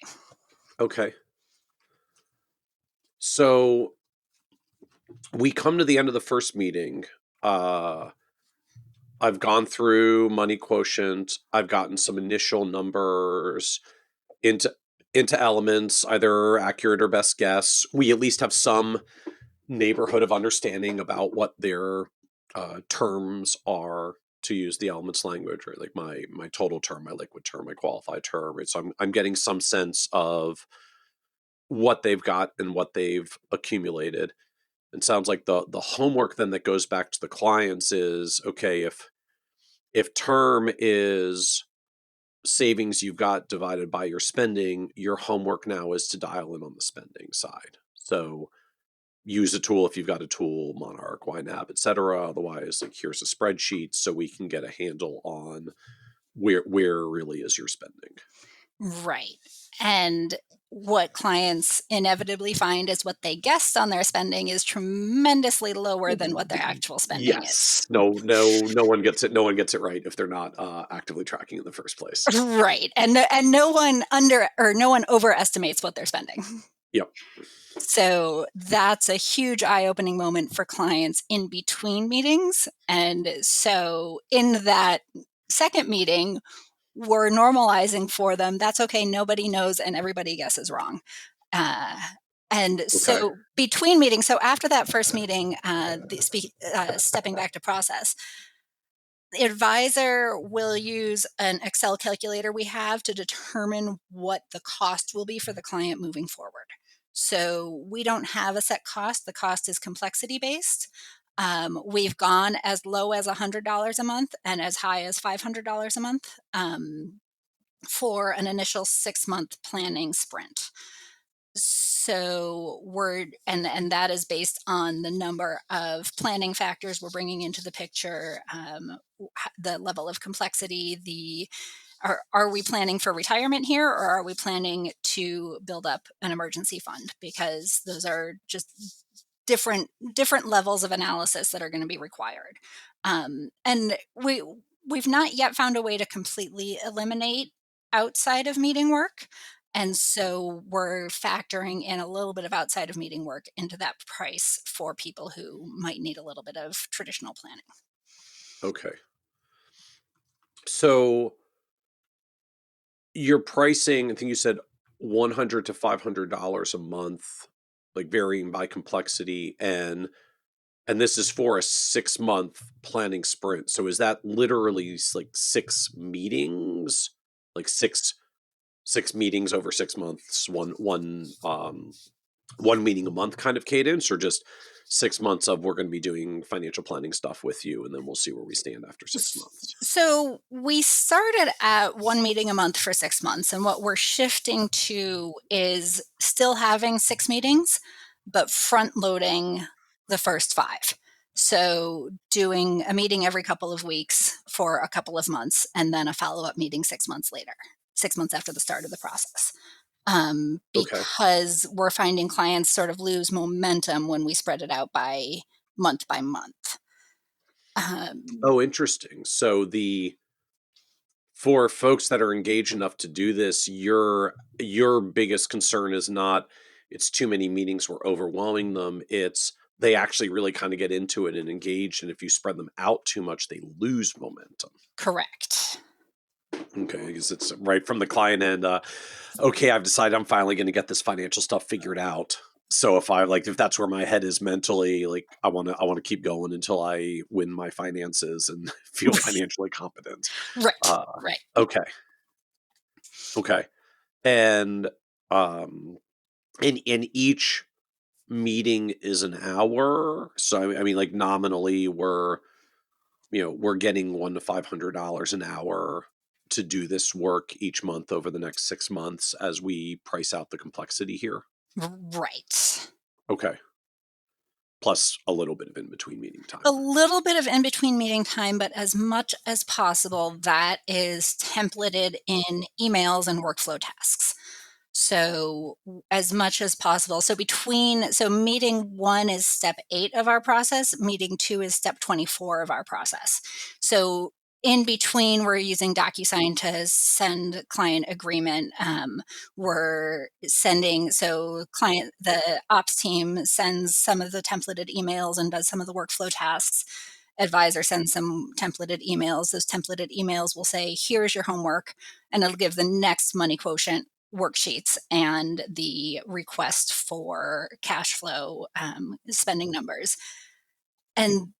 Okay. So we come to the end of the first meeting. I've gone through money quotient. I've gotten some initial numbers into elements, either accurate or best guess. We at least have some neighborhood of understanding about what their terms are, to use the elements language, right? Like my total term, my liquid term, my qualified term, right? So I'm getting some sense of what they've got and what they've accumulated. It sounds like the homework then that goes back to the clients is, okay, if term is savings you've got divided by your spending, your homework now is to dial in on the spending side. So use a tool if you've got a tool, Monarch, YNAB, etc. Otherwise, like, here's a spreadsheet so we can get a handle on where really is your spending. Right. And what clients inevitably find is what they guessed on their spending is tremendously lower than what their actual spending Yes. is. No one gets it. No one gets it right if they're not actively tracking in the first place. Right. And no one overestimates what they're spending. Yep. So that's a huge eye-opening moment for clients in between meetings. And so in that second meeting, we're normalizing for them. That's okay. Nobody knows and everybody guesses wrong. And so between meetings, so after that first meeting, stepping back to process, the advisor will use an Excel calculator we have to determine what the cost will be for the client moving forward. So we don't have a set cost. The cost is complexity based. We've gone as low as $100 a month and as high as $500 a month for an initial 6-month planning sprint. So and that is based on the number of planning factors we're bringing into the picture, the level of complexity, are we planning for retirement here, or are we planning to build up an emergency fund? Because those are just different levels of analysis that are going to be required. And we've not yet found a way to completely eliminate outside of meeting work. And so we're factoring in a little bit of outside of meeting work into that price for people who might need a little bit of traditional planning. Okay. So your pricing, I think you said $100 to $500 a month, like varying by complexity, and this is for a 6-month planning sprint. So is that literally like 6 meetings, like six meetings over 6 months, one meeting a month kind of cadence, or just 6 months of we're going to be doing financial planning stuff with you, and then we'll see where we stand after 6 months? So we started at 1 meeting a month for 6 months, and what we're shifting to is still having 6 meetings, but front loading the first 5. So doing a meeting every couple of weeks for a couple of months, and then a follow-up meeting 6 months later, 6 months after the start of the process. Okay. Because we're finding clients sort of lose momentum when we spread it out by month. Oh, interesting. So for folks that are engaged enough to do this, your biggest concern is not it's too many meetings, we're overwhelming them. It's they actually really kind of get into it and engage. And if you spread them out too much, they lose momentum. Correct. Okay, because it's right from the client end. Okay, I've decided I'm finally going to get this financial stuff figured out. So if that's where my head is mentally, like I want to keep going until I win my finances and feel financially competent. Right. Uh, Right. okay, and in each meeting is an hour. So I mean, like nominally, we're getting $100 to $500 an hour to do this work each month over the next 6 months as we price out the complexity here. Right. Okay. Plus a little bit of in-between meeting time. A little bit of in-between meeting time, but as much as possible, that is templated in emails and workflow tasks. So as much as possible. So meeting 1 is step 8 of our process. Meeting 2 is step 24 of our process. So in between, we're using DocuSign to send client agreement. We're sending, the ops team sends some of the templated emails and does some of the workflow tasks. Advisor sends some templated emails. Those templated emails will say, here's your homework, and it'll give the next money quotient worksheets and the request for cash flow spending numbers. And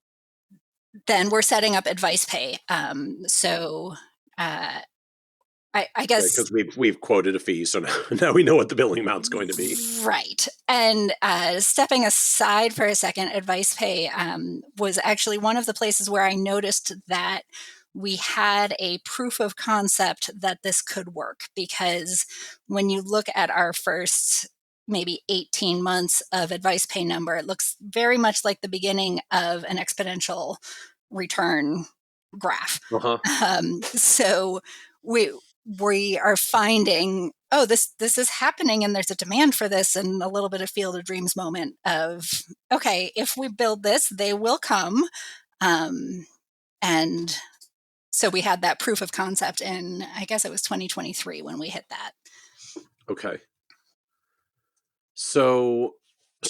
then we're setting up advice pay. I guess because we've quoted a fee, so now we know what the billing amount's going to be. Right. And stepping aside for a second, advice pay was actually one of the places where I noticed that we had a proof of concept that this could work, because when you look at our first maybe 18 months of advice pay number, it looks very much like the beginning of an exponential return graph. So we are finding, this is happening and there's a demand for this, and a little bit of Field of Dreams moment of, okay, if we build this, they will come. And so we had that proof of concept in, I guess it was 2023 when we hit that. Okay. So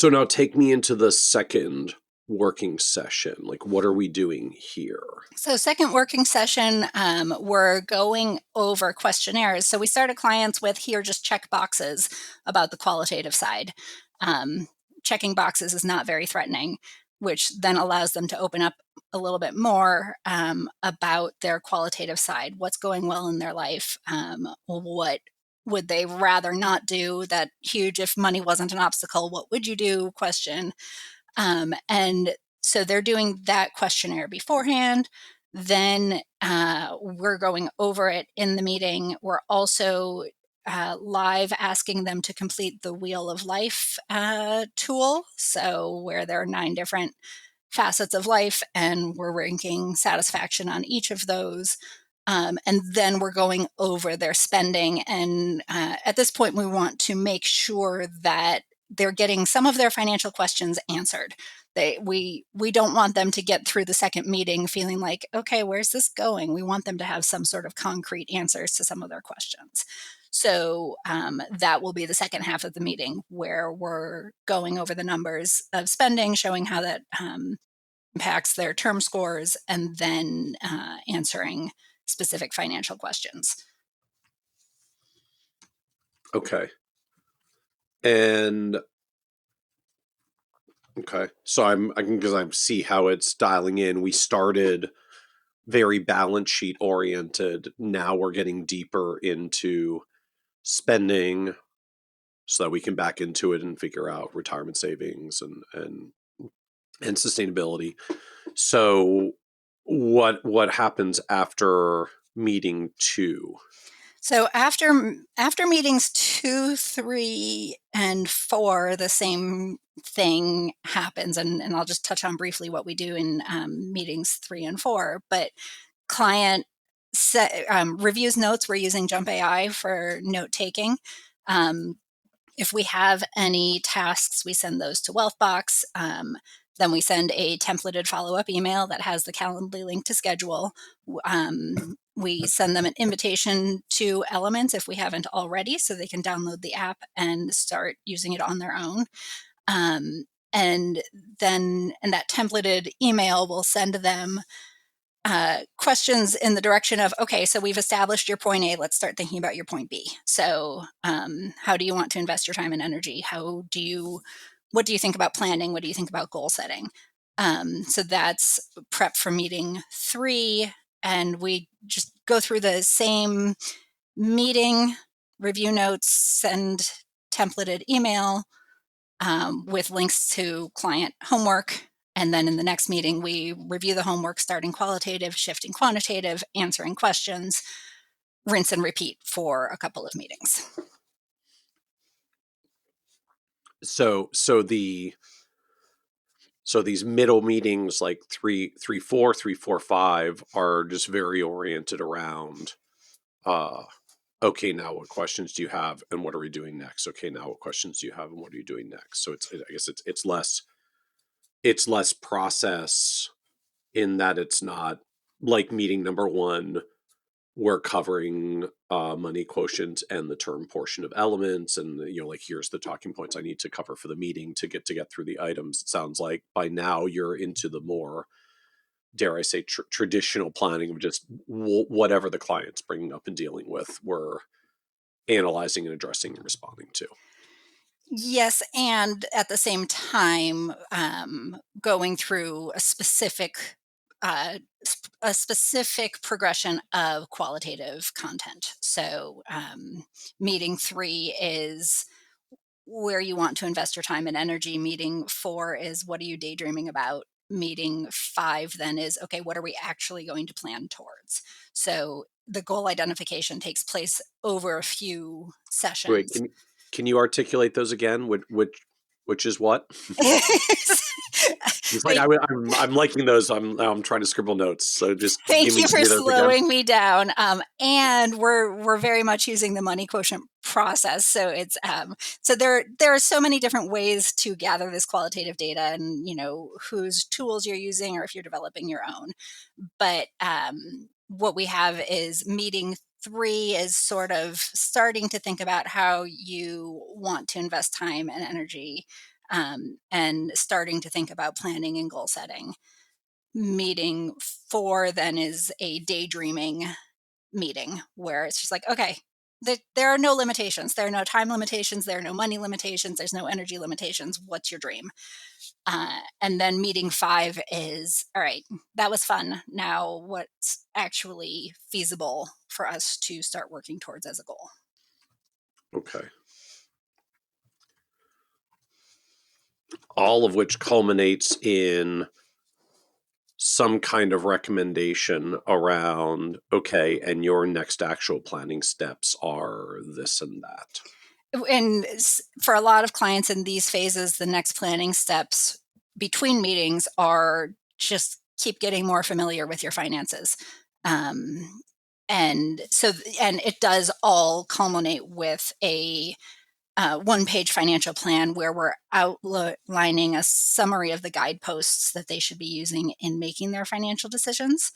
now take me into the second working session. Like, what are we doing here? So second working session, we're going over questionnaires. So we started clients with, here, just check boxes about the qualitative side. Checking boxes is not very threatening, which then allows them to open up a little bit more about their qualitative side. What's going well in their life? What would they rather not do? That huge, if money wasn't an obstacle, what would you do question. And so they're doing that questionnaire beforehand. Then we're going over it in the meeting. We're also live asking them to complete the Wheel of Life tool. So where there are 9 different facets of life, and we're ranking satisfaction on each of those. And then we're going over their spending. And at this point, we want to make sure that they're getting some of their financial questions answered. We don't want them to get through the second meeting feeling like, okay, where's this going? We want them to have some sort of concrete answers to some of their questions. So that will be the second half of the meeting, where we're going over the numbers of spending, showing how that impacts their term scores, and then answering specific financial questions. Okay. And okay, so I see how it's dialing in. We started very balance sheet oriented. Now we're getting deeper into spending, so that we can back into it and figure out retirement savings and sustainability. So what happens after meeting 2? So after meetings 2, 3, and 4, the same thing happens. And I'll just touch on briefly what we do in meetings 3 and 4. But client reviews notes. We're using Jump AI for note taking. If we have any tasks, we send those to Wealthbox. Then we send a templated follow-up email that has the Calendly link to schedule. We send them an invitation to Elements if we haven't already, so they can download the app and start using it on their own. And that templated email will send them questions in the direction of, okay, so we've established your point A, let's start thinking about your point B. So how do you want to invest your time and energy? What do you think about planning? What do you think about goal setting? So that's prep for meeting 3. And we just go through the same meeting, review notes, send templated email with links to client homework. And then in the next meeting, we review the homework, starting qualitative, shifting quantitative, answering questions, rinse and repeat for a couple of meetings. So these middle meetings, like 3, 3, 4, 3, 4, 5, are just very oriented around, okay, now what questions do you have, and what are we doing next? Okay, now what questions do you have, and what are you doing next? So I guess it's less process, in that it's not like meeting number 1. We're covering money quotient and the term portion of elements, and like, here's the talking points I need to cover for the meeting to get through the items. It sounds like by now you're into the more, dare I say, traditional planning of just whatever the client's bringing up and dealing with, we're analyzing and addressing and responding to. Yes, and at the same time, going through a specific progression of qualitative content. So, meeting 3 is where you want to invest your time and energy. Meeting 4 is what are you daydreaming about? Meeting 5 then is, okay, what are we actually going to plan towards? So the goal identification takes place over a few Wait, sessions. can you articulate those again? Which is what? It's like I'm liking those. I'm trying to scribble notes. So just Thank give me you for those again. slowing me down. And we're very much using the money quotient process. So it's so there are so many different ways to gather this qualitative data, and whose tools you're using, or if you're developing your own. But what we have is meeting 3 is sort of starting to think about how you want to invest time and energy, and starting to think about planning and goal setting. Meeting 4 then is a daydreaming meeting, where it's just like, okay, there are no limitations. There are no time limitations. There are no money limitations. There's no energy limitations. What's your dream? And then meeting 5 is, all right, that was fun. Now what's actually feasible for us to start working towards as a goal? Okay. All of which culminates in some kind of recommendation around, okay, and your next actual planning steps are this and that. And for a lot of clients in these phases, the next planning steps between meetings are just keep getting more familiar with your finances. And it does all culminate with a one-page financial plan where we're outlining a summary of the guideposts that they should be using in making their financial decisions.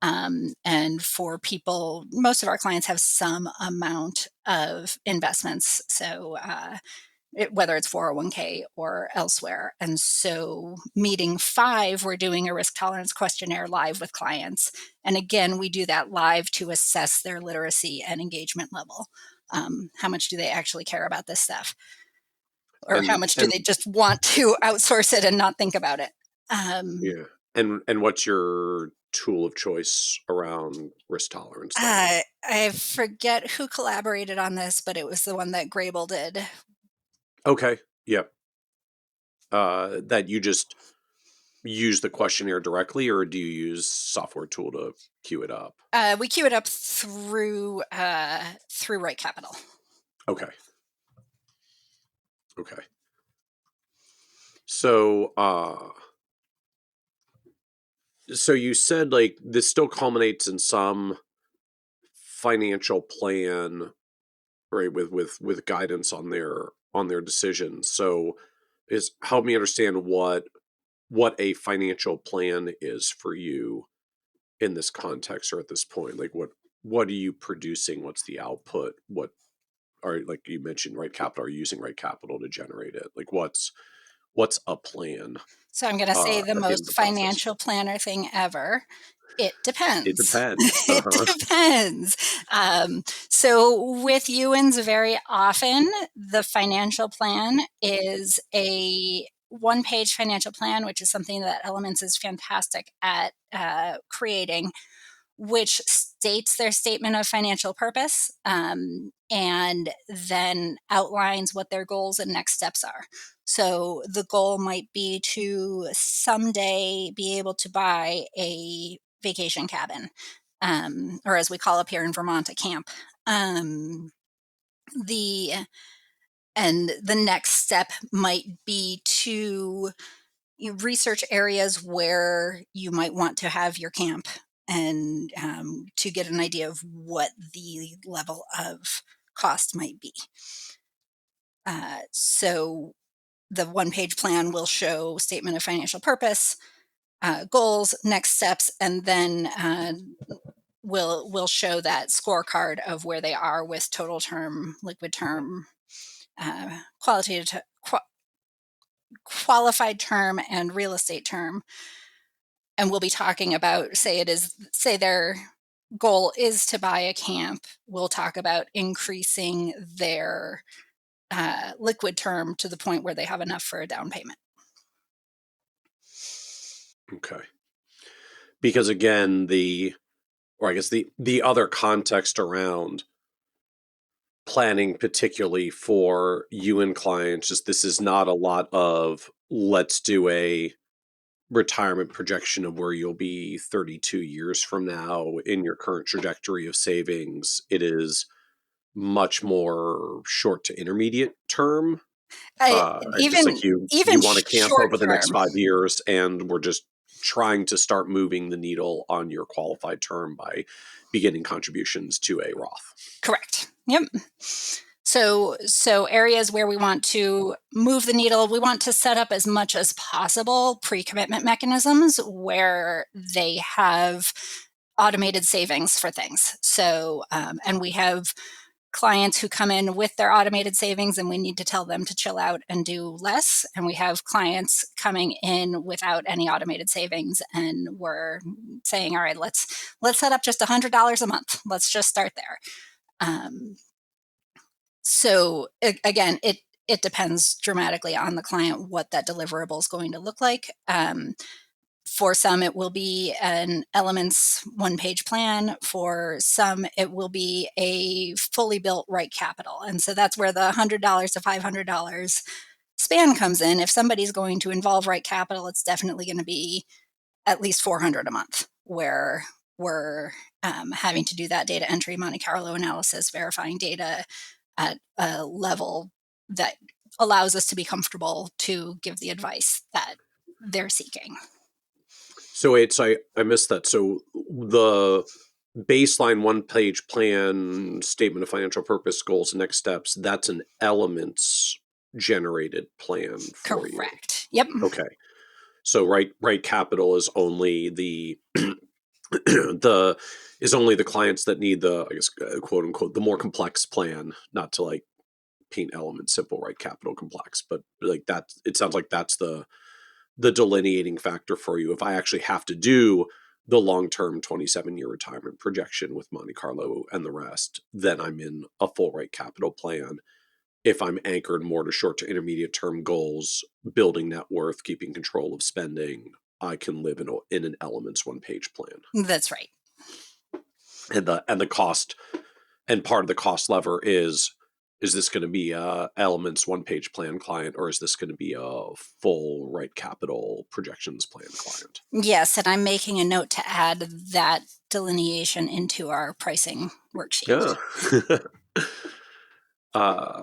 And for people, most of our clients have some amount of investments. So whether it's 401k or elsewhere. And so meeting 5, we're doing a risk tolerance questionnaire live with clients. And again, we do that live to assess their literacy and engagement level. How much do they actually care about this stuff? Or how much do they just want to outsource it and not think about it? Yeah. And what's your tool of choice around risk tolerance? I forget who collaborated on this, but it was the one that Grable did. Okay. Yep. That you just use the questionnaire directly, or do you use software tool to queue it up? We queue it up through Right Capital. Okay. Okay. So so you said, like, this still culminates in some financial plan, right, with guidance on their decisions. So help me understand what a financial plan is for you, in this context or at this point? Like what are you producing? What's the output? What are, like you mentioned, right capital? Are you using right capital to generate it? Like what's a plan So I'm going to say the at the end of most the process? financial planner thing ever. It It depends. depends. It depends. So with EWANs, very often the financial plan is a one-page financial plan, which is something that Elements is fantastic at creating, which states their statement of financial purpose and then outlines what their goals and next steps are. So the goal might be to someday be able to buy a vacation cabin, or as we call up here in Vermont, a camp. The and the next step might be to research areas where you might want to have your camp and to get an idea of what the level of cost might be. So the one-page plan will show statement of financial purpose, goals, next steps, and then we'll show that scorecard of where they are with total term, liquid term, qualified term, and real estate term. And we'll be talking about, say their goal is to buy a camp. We'll talk about increasing their liquid term to the point where they have enough for a down payment. Okay. Because again, the other context around planning, particularly for you and clients, is this is not a lot of let's do a retirement projection of where you'll be 32 years from now in your current trajectory of savings. It is much more short to intermediate term. Just like you want to camp over the next 5 years, and we're just trying to start moving the needle on your qualified term by beginning contributions to a Roth. Correct. Yep. So areas where we want to move the needle, we want to set up as much as possible pre-commitment mechanisms where they have automated savings for things. So, and we have clients who come in with their automated savings and we need to tell them to chill out and do less. And we have clients coming in without any automated savings and we're saying, all right, let's set up just $100 a month. Let's just start there. So again, it depends dramatically on the client what that deliverable is going to look like. For some, it will be an Elements one-page plan. For some, it will be a fully built right capital. And so that's where the $100 to $500 span comes in. If somebody's going to involve right capital, it's definitely going to be at least $400 a month, where we're having to do that data entry, Monte Carlo analysis, verifying data at a level that allows us to be comfortable to give the advice that they're seeking. So I missed that. So the baseline one-page plan, statement of financial purpose, goals, and next steps, that's an Elements generated plan for you. Correct. Yep. Okay. So right capital is only the only the clients that need the, I guess, quote unquote, the more complex plan, not to like paint Elements simple, right capital complex, but like that, it sounds like that's the delineating factor for you. If I actually have to do the long-term 27-year retirement projection with Monte Carlo and the rest, then I'm in a full right capital plan. If I'm anchored more to short to intermediate term goals, building net worth, keeping control of spending, I can live in an Elements one-page plan. That's right. And the cost, and part of the cost lever is this going to be a Elements one-page plan client, or is this going to be a full right capital projections plan client? Yes, and I'm making a note to add that delineation into our pricing worksheet. Yeah.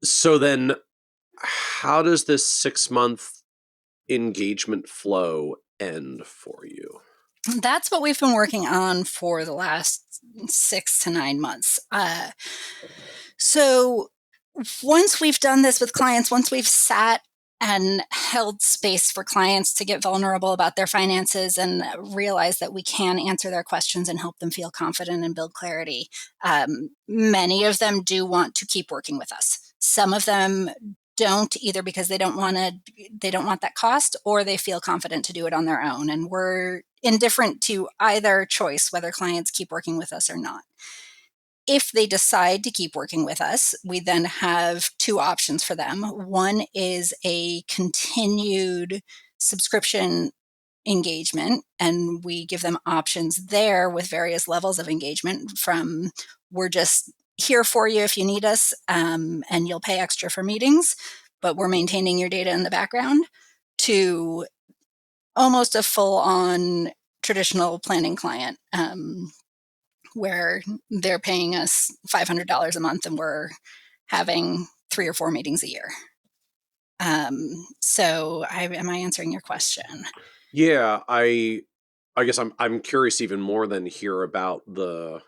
So then how does this 6-month engagement flow end for you? That's what we've been working on for the last 6 to 9 months. So once we've done this with clients, once we've sat and held space for clients to get vulnerable about their finances and realize that we can answer their questions and help them feel confident and build clarity. Many of them do want to keep working with us. Some of them don't, either because they don't want that cost, or they feel confident to do it on their own. And we're indifferent to either choice, whether clients keep working with us or not. If they decide to keep working with us, we then have two options for them. One is a continued subscription engagement, and we give them options there with various levels of engagement, from we're just here for you if you need us, and you'll pay extra for meetings, but we're maintaining your data in the background, to almost a full-on traditional planning client, where they're paying us $500 a month and we're having 3 or 4 meetings a year. So am I answering your question? Yeah, I guess I'm curious even more than hear about the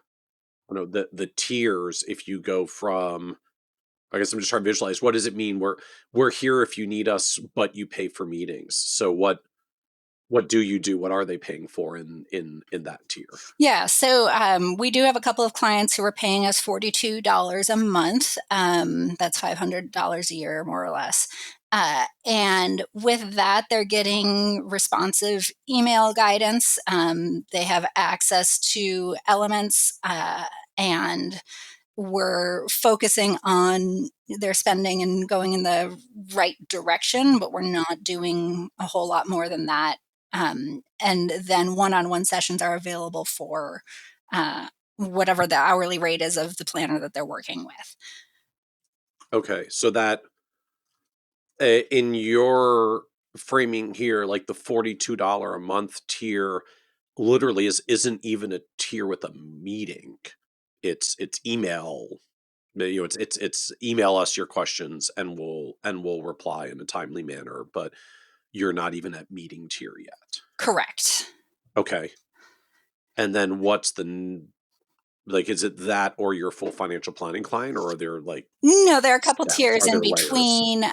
tiers. If you go from, I guess I'm just trying to visualize, what does it mean? We're here if you need us, but you pay for meetings. So what do you do? What are they paying for in that tier? Yeah, so we do have a couple of clients who are paying us $42 a month. That's $500 a year, more or less. And with that, they're getting responsive email guidance. They have access to Elements, and we're focusing on their spending and going in the right direction, but we're not doing a whole lot more than that. And then one-on-one sessions are available for whatever the hourly rate is of the planner that they're working with. Okay, so that in your framing here, like the $42 a month tier literally isn't even a tier with a meeting. It's email. It's email us your questions and we'll reply in a timely manner, but you're not even at meeting tier yet. Correct. Okay. And then what's is it that or your full financial planning client, or are there No, there are a couple steps? tiers Are in there layers? between,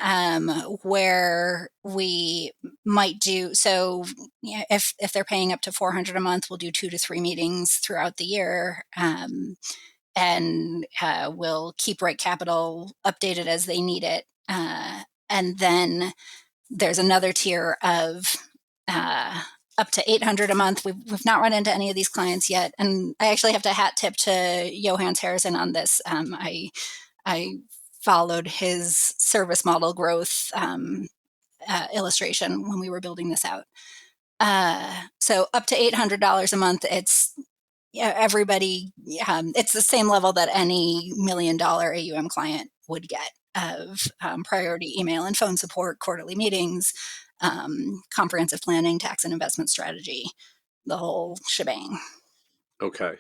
where we might do so. If they're paying up to $400 a month, we'll do 2 to 3 meetings throughout the year, and we'll keep Right Capital updated as they need it. And then there's another tier of up to $800 a month. We've not run into any of these clients yet, and I actually have to hat tip to Johannes Harrison on this. I followed his service model growth illustration when we were building this out. So up to $800 a month, it's everybody. It's the same level that any $1 million AUM client would get, of priority email and phone support, quarterly meetings, comprehensive planning, tax and investment strategy, the whole shebang. Okay.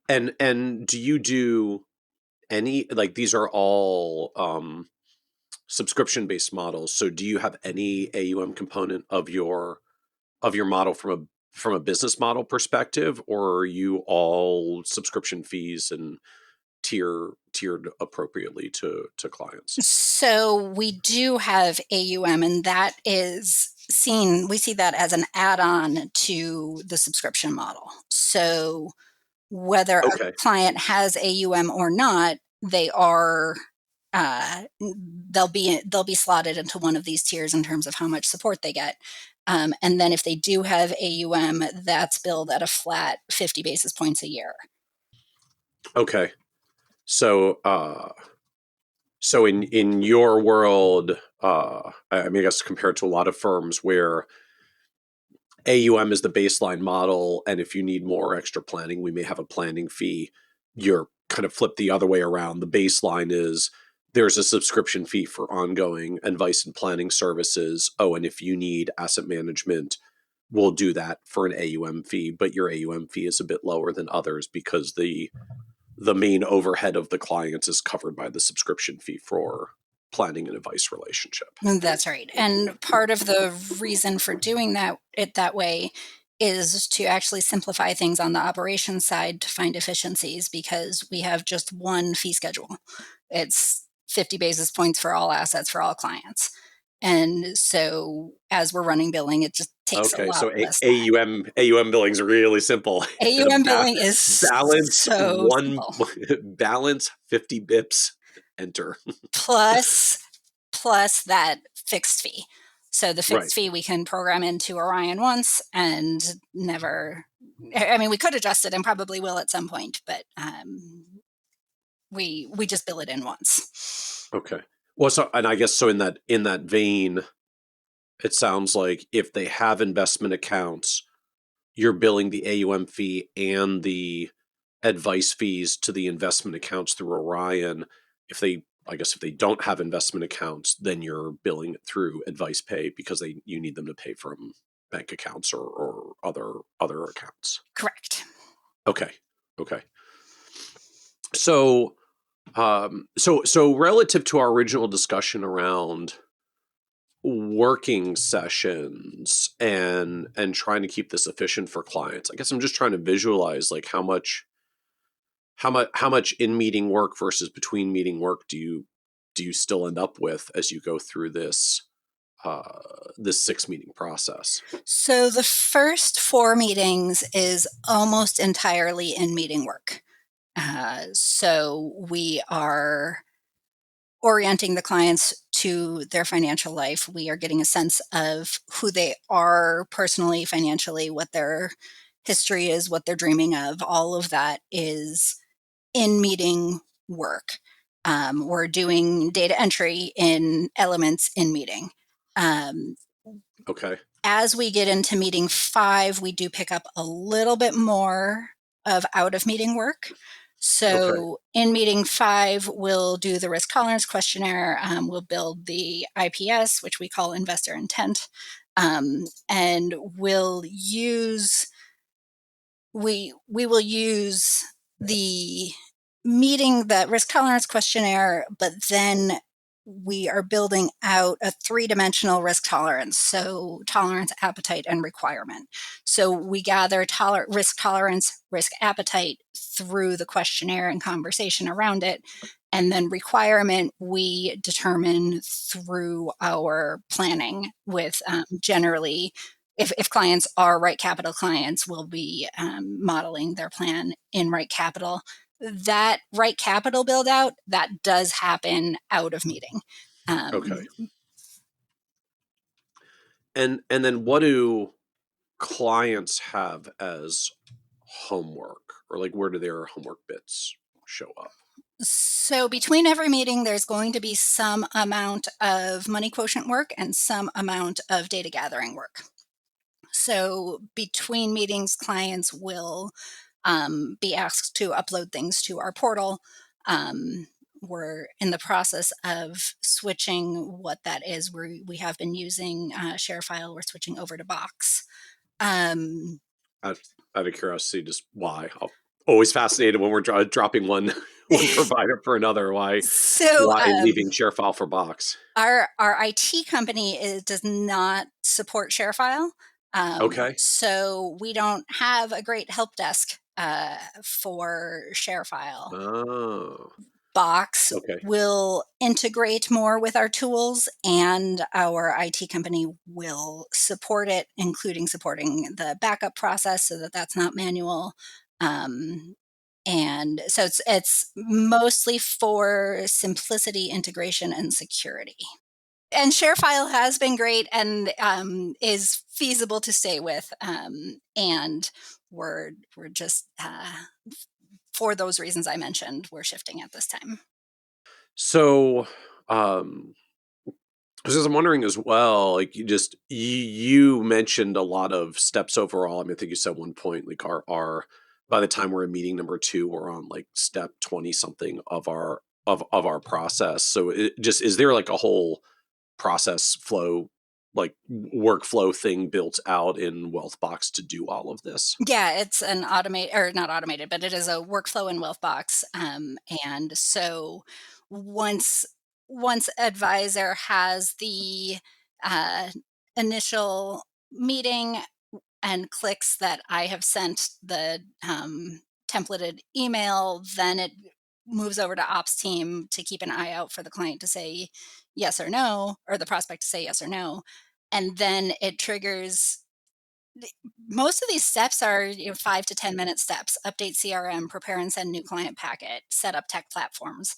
And do you do any, these are all subscription based models, so do you have any AUM component of your model from a business model perspective, or are you all subscription fees and tiered appropriately to clients? So we do have AUM, and that is we see that as an add-on to the subscription model. So whether a client has AUM or not, they are they'll be slotted into one of these tiers in terms of how much support they get. And then if they do have AUM, that's billed at a flat 50 basis points a year. Okay. So in your world, I guess compared to a lot of firms where AUM is the baseline model, and if you need more extra planning, we may have a planning fee. You're kind of flipped the other way around. The baseline is there's a subscription fee for ongoing advice and planning services. Oh, and if you need asset management, we'll do that for an AUM fee, but your AUM fee is a bit lower than others because the main overhead of the clients is covered by the subscription fee for planning and advice relationship. That's right. And part of the reason for doing that way is to actually simplify things on the operations side to find efficiencies, because we have just one fee schedule. It's 50 basis points for all assets for all clients. And so as we're running billing, it just takes a Okay, lot so less time. AUM billing's really simple. AUM billing is Balance so simple. balance 50 bips, enter. plus that fixed fee. So the Right. fixed fee we can program into Orion once and never. I mean, we could adjust it and probably will at some point, but we just bill it in once. Okay. Well, so, and I guess so in that vein, it sounds like if they have investment accounts, you're billing the AUM fee and the advice fees to the investment accounts through Orion. I guess if they don't have investment accounts, then you're billing it through advice pay because you need them to pay from bank accounts or other accounts. Correct. Okay. So, so relative to our original discussion around working sessions and trying to keep this efficient for clients, I guess I'm just trying to visualize like how much in meeting work versus between meeting work do you still end up with as you go through this 6 meeting process? So the first 4 meetings is almost entirely in meeting work. So we are orienting the clients to their financial life. We are getting a sense of who they are personally, financially, what their history is, what they're dreaming of. All of that is in meeting work. We're doing data entry in Elements in meeting. Okay. As we get into meeting 5, we do pick up a little bit more of out of meeting work. So in meeting 5, we'll do the risk tolerance questionnaire. We'll build the IPS, which we call investor intent, and we'll use we will use the risk tolerance questionnaire, but then we are building out a 3-dimensional risk tolerance. So tolerance, appetite, and requirement. So we gather risk tolerance, risk appetite through the questionnaire and conversation around it. And then requirement, we determine through our planning with generally, if clients are Right Capital clients, we'll be modeling their plan in Right Capital. That Right Capital build out, that does happen out of meeting. Okay. And then what do clients have as homework, or like where do their homework bits show up? So between every meeting, there's going to be some amount of money quotient work and some amount of data gathering work. So between meetings, clients will be asked to upload things to our portal. We're in the process of switching what that is. We have been using ShareFile. We're switching over to Box. Out of curiosity, just why? I'm always fascinated when we're dropping one provider for another. Why leaving ShareFile for Box? Our IT company does not support ShareFile. Okay. So we don't have a great help desk for ShareFile. Oh. Box Okay. will integrate more with our tools, and our IT company will support it, including supporting the backup process so that that's not manual. And so it's mostly for simplicity, integration, and security. And ShareFile has been great and is feasible to stay with. And we're just for those reasons I mentioned, we're shifting at this time. So, because I'm wondering as well, like you mentioned a lot of steps overall. I mean, I think you said one point, like our by the time we're in meeting number 2, we're on like step 20 something of our process. So is there like a whole process flow, like workflow thing built out in Wealthbox to do all of this? Yeah, it's an not automated, but it is a workflow in Wealthbox. And so once advisor has the initial meeting and clicks that I have sent the templated email, then it moves over to ops team to keep an eye out for the client to say yes or no, or the prospect to say yes or no. And then it triggers, most of these steps are 5 to 10 minute steps: update CRM, prepare and send new client packet, set up tech platforms,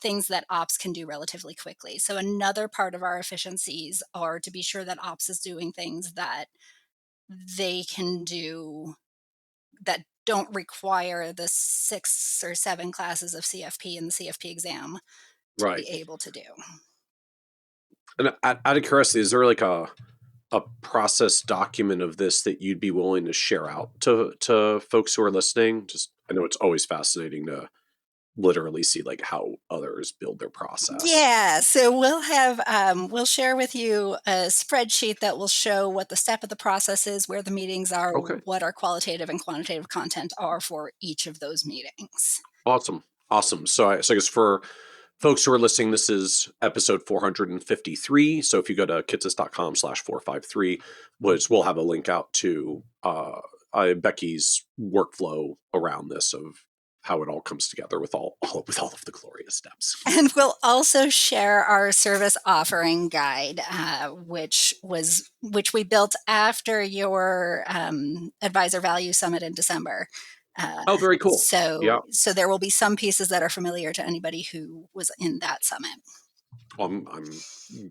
things that ops can do relatively quickly. So another part of our efficiencies are to be sure that ops is doing things that they can do that don't require the 6 or 7 classes of CFP and the CFP exam to be Right. able to do. And out of curiosity, is there like a process document of this that you'd be willing to share out to folks who are listening? Just, I know it's always fascinating to literally see like how others build their process. Yeah, so we'll share with you a spreadsheet that will show what the step of the process is, where the meetings are, Okay. what our qualitative and quantitative content are for each of those meetings. Awesome. Awesome. So I guess for folks who are listening, this is episode 453. So if you go to kitsis.com/453, which we'll have a link out to Becky's workflow around this of how it all comes together with all of the glorious steps. And we'll also share our service offering guide, which we built after your Advisor Value Summit in December. Oh, very cool. Yeah. So there will be some pieces that are familiar to anybody who was in that summit. I'm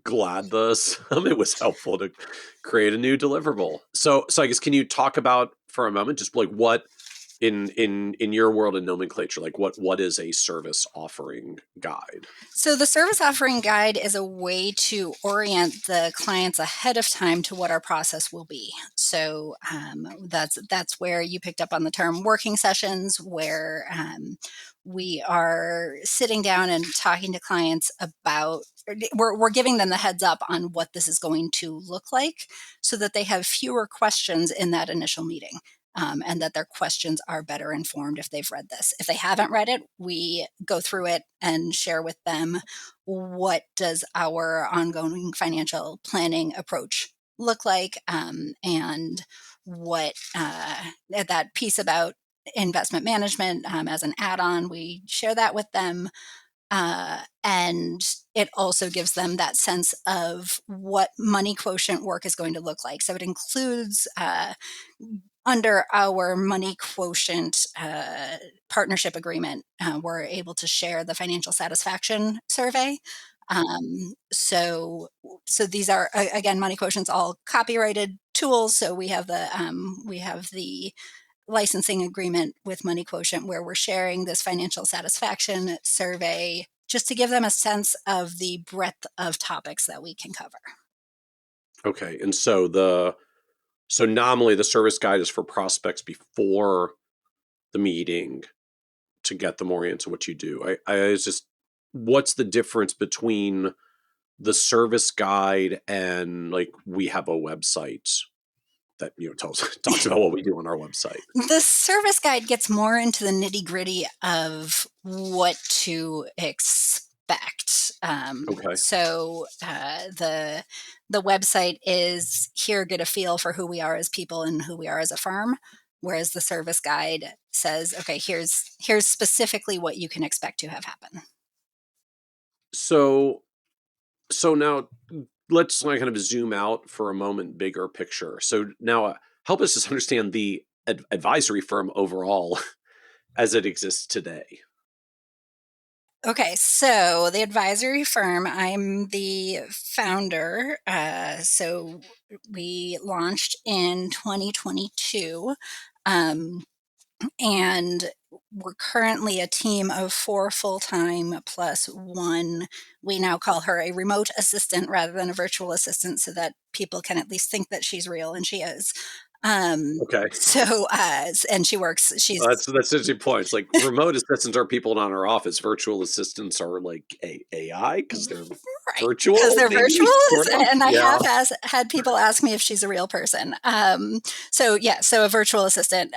glad the summit was helpful to create a new deliverable. So I guess, can you talk about for a moment just like what in your world and nomenclature, like what is a service offering guide? So the service offering guide is a way to orient the clients ahead of time to what our process will be. So that's where you picked up on the term working sessions, where we are sitting down and talking to clients about, we're giving them the heads up on what this is going to look like so that they have fewer questions in that initial meeting. And that their questions are better informed if they've read this. If they haven't read it, we go through it and share with them what does our ongoing financial planning approach look like, and what that piece about investment management as an add-on, we share that with them. And it also gives them that sense of what money quotient work is going to look like. So it includes under our money quotient partnership agreement, we're able to share the financial satisfaction survey. So these are again, money quotients, all copyrighted tools. So we have the licensing agreement with Money Quotient where we're sharing this financial satisfaction survey just to give them a sense of the breadth of topics that we can cover. Okay, and so nominally the service guide is for prospects before the meeting to get them oriented to what you do. I just, what's the difference between the service guide and like we have a website that talks about what we do on our website? The service guide gets more into the nitty-gritty of what to expect. Okay. So the website is here, get a feel for who we are as people and who we are as a firm, whereas the service guide says, okay, here's specifically what you can expect to have happen. So now let's kind of zoom out for a moment, bigger picture. So now help us just understand the advisory firm overall as it exists today. Okay, so the advisory firm, I'm the founder. So we launched in 2022. And we're currently a team of 4 full-time plus 1. We now call her a remote assistant rather than a virtual assistant so that people can at least think that she's real, and she is. Okay. So, and she works, she's... That's interesting point. It's like remote assistants are people not in our office. Virtual assistants are like AI because they're virtual. Because they're maybe, virtual, sort of? and I have had people ask me if she's a real person. So a virtual assistant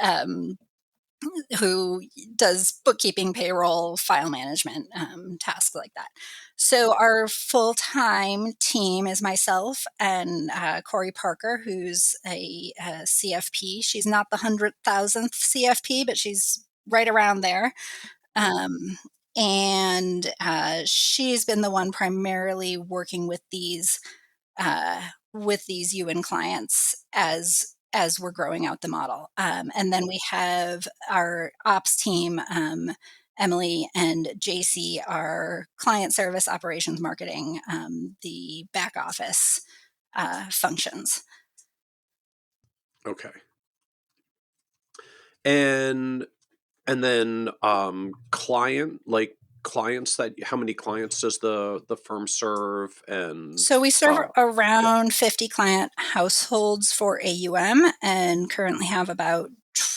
who does bookkeeping, payroll, file management, tasks like that. So our full-time team is myself and Corey Parker, who's a CFP. She's not the 100,000th CFP, but she's right around there. And she's been the one primarily working with these EWAN clients as we're growing out the model. And then we have our ops team, Emily and JC, are client service, operations, marketing, the back office functions. Okay. And then clients that how many clients does the firm serve? And So we serve around 50 client households for AUM and currently have about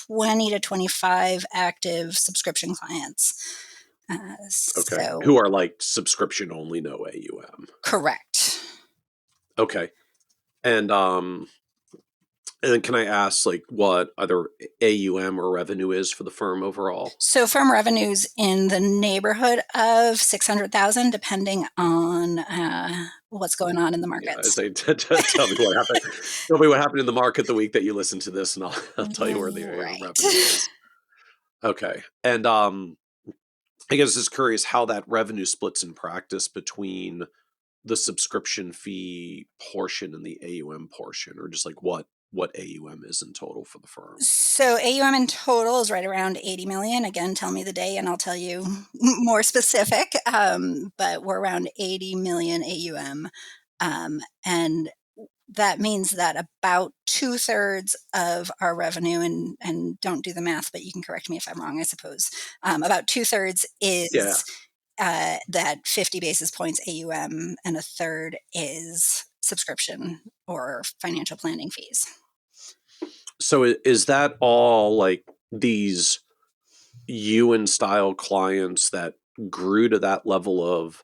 20 to 25 active subscription clients. Okay. So Who are like subscription only, no AUM? correct. Okay. And then can I ask like what other AUM or revenue is for the firm overall? So firm revenues in the neighborhood of 600,000, depending on what's going on in the Yeah, markets. tell me what happened. Tell me what happened in the market the week that you listened to this, and I'll tell you where the Right. revenue is. Okay. And I guess just curious how that revenue splits in practice between the subscription fee portion and the AUM portion, or just like what AUM is in total for the firm. So AUM in total is right around 80 million. Again, tell me the day and I'll tell you more specific. But we're around 80 million AUM. And that means that about 2/3 of our revenue, and don't do the math, but you can correct me if I'm wrong, I suppose. About 2/3 is Yeah. that 50 basis points AUM, and 1/3 is subscription or financial planning fees. So is that all like these EWAN style clients that grew to that level of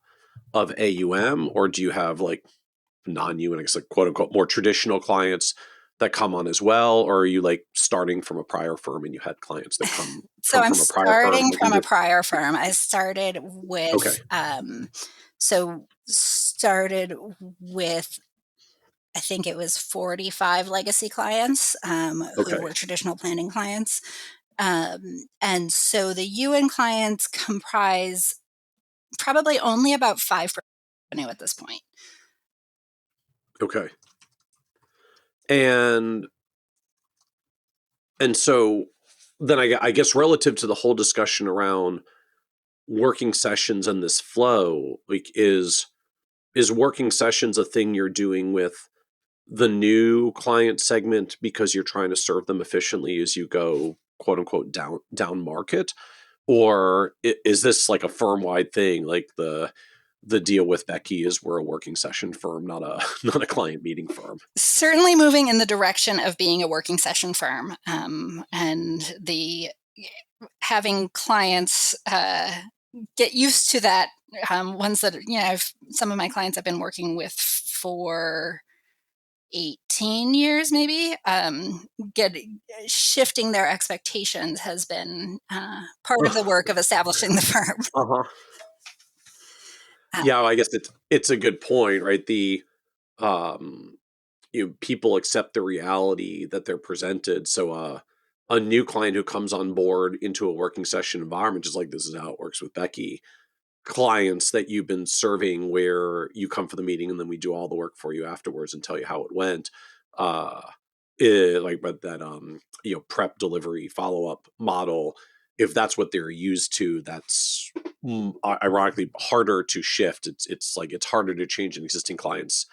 AUM, or do you have like non-EWAN, I guess like quote unquote more traditional clients that come on as well, or are you like starting from a prior firm and you had clients that come So I'm from a prior firm? starting from a prior firm. I started with Okay. Started with, I think it was 45 legacy clients Okay. who were traditional planning clients. And so the EWAN clients comprise probably only about 5% revenue at this point. Okay. And so then I guess relative to the whole discussion around working sessions and this flow, like is working sessions a thing you're doing with the new client segment because you're trying to serve them efficiently as you go quote unquote down market, or is this like a firm wide thing? Like the deal with Becky is we're a working session firm, not a client meeting firm. Certainly moving in the direction of being a working session firm, and the having clients get used to that. Ones that some of my clients I've been working with for 18 years, maybe. Shifting their expectations has been part of the work of establishing the firm. Uh-huh. Yeah, I guess it's a good point, right? The people accept the reality that they're presented. So a new client who comes on board into a working session environment, just like this is how it works with Becky, clients that you've been serving where you come for the meeting and then we do all the work for you afterwards and tell you how it went. But that prep, delivery, follow-up model, if that's what they're used to, that's ironically harder to shift. It's like it's harder to change an existing client's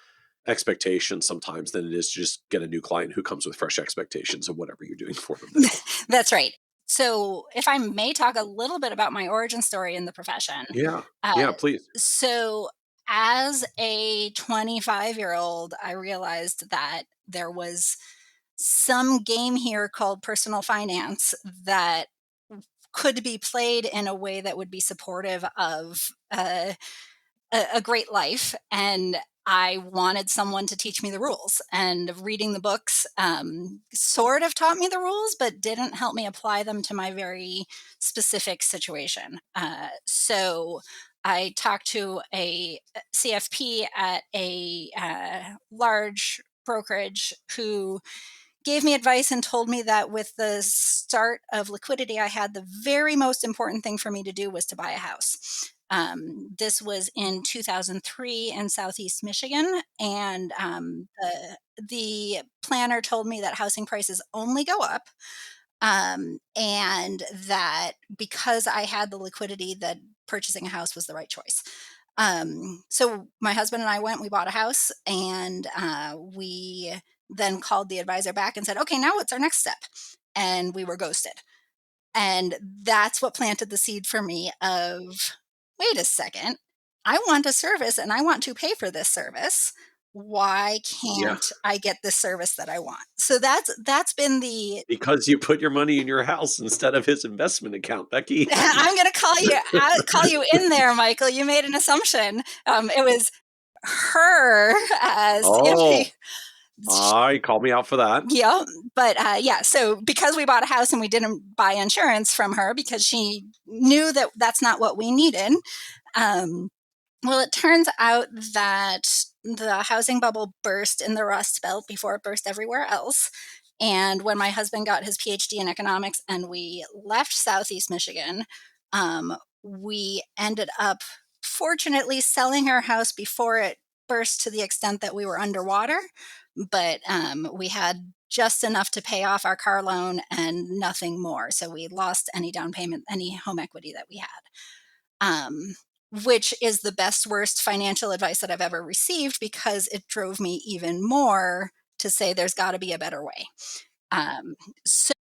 expectations sometimes than it is to just get a new client who comes with fresh expectations of whatever you're doing for them now. That's right. So if I may talk a little bit about my origin story in the profession. Yeah, please. So as a 25-year-old, I realized that there was some game here called personal finance that could be played in a way that would be supportive of a great life. And I wanted someone to teach me the rules, and reading the books sort of taught me the rules, but didn't help me apply them to my very specific situation. So I talked to a CFP at a large brokerage who gave me advice and told me that with the start of liquidity I had, the very most important thing for me to do was to buy a house. This was in 2003 in Southeast Michigan, and the planner told me that housing prices only go up, and that because I had the liquidity, that purchasing a house was the right choice. So my husband and I went, we bought a house, and we then called the advisor back and said, okay, now what's our next step? And we were ghosted. And that's what planted the seed for me of, wait a second, I want a service and I want to pay for this service. Why Yeah. can't I get the service that I want? So that's been the Because you put your money in your house instead of his investment account, Becky. I'm going to call you in there, Michael. You made an assumption. It was her Oh, CFP. call me out for that. Yeah, but yeah. So because we bought a house and we didn't buy insurance from her because she knew that that's not what we needed. Well, it turns out that the housing bubble burst in the Rust Belt before it burst everywhere else. And when my husband got his PhD in economics and we left Southeast Michigan, we ended up fortunately selling our house before it burst to the extent that we were underwater. But we had just enough to pay off our car loan and nothing more. So we lost any down payment, any home equity that we had. Which is the best worst financial advice that I've ever received because it drove me even more to say there's got to be a better way. So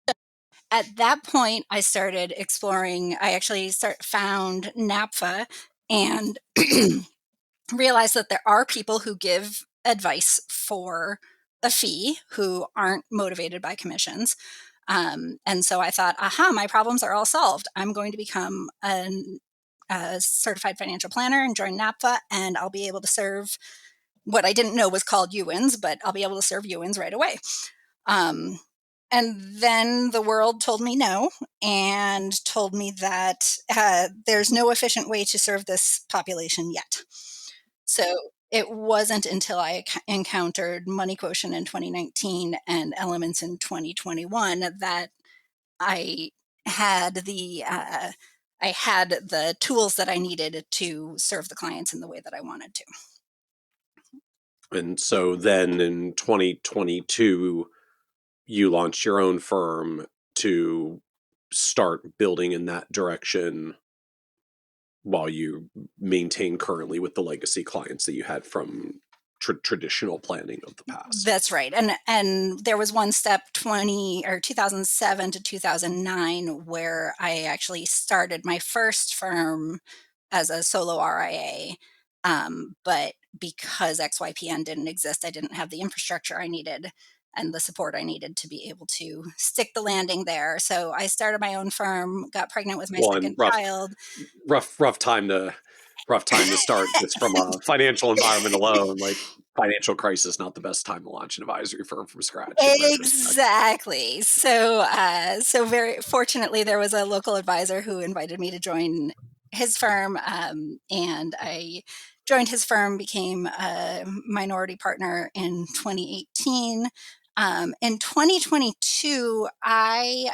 at that point, I started exploring. I actually found NAPFA and realized that there are people who give advice for a fee who aren't motivated by commissions. And so I thought, aha, my problems are all solved. I'm going to become a certified financial planner and join NAPFA, and I'll be able to serve what I didn't know was called EWANs, but I'll be able to serve EWANs right away. And then the world told me no and told me that there's no efficient way to serve this population yet. So it wasn't until I encountered Money Quotient in 2019 and Elements in 2021 that I had the tools that I needed to serve the clients in the way that I wanted to. And so then in 2022, you launched your own firm to start building in that direction while you maintain currently with the legacy clients that you had from traditional planning of the past. That's right. And there was one step 2007 to 2009 where I actually started my first firm as a solo RIA. But because XYPN didn't exist, I didn't have the infrastructure I needed and the support I needed to be able to stick the landing there. So I started my own firm, got pregnant with my second child. Rough time to start just from a financial environment alone. Like financial crisis, not the best time to launch an advisory firm from scratch. Exactly. So very fortunately, there was a local advisor who invited me to join his firm, and I joined his firm, became a minority partner in 2018. In 2022, I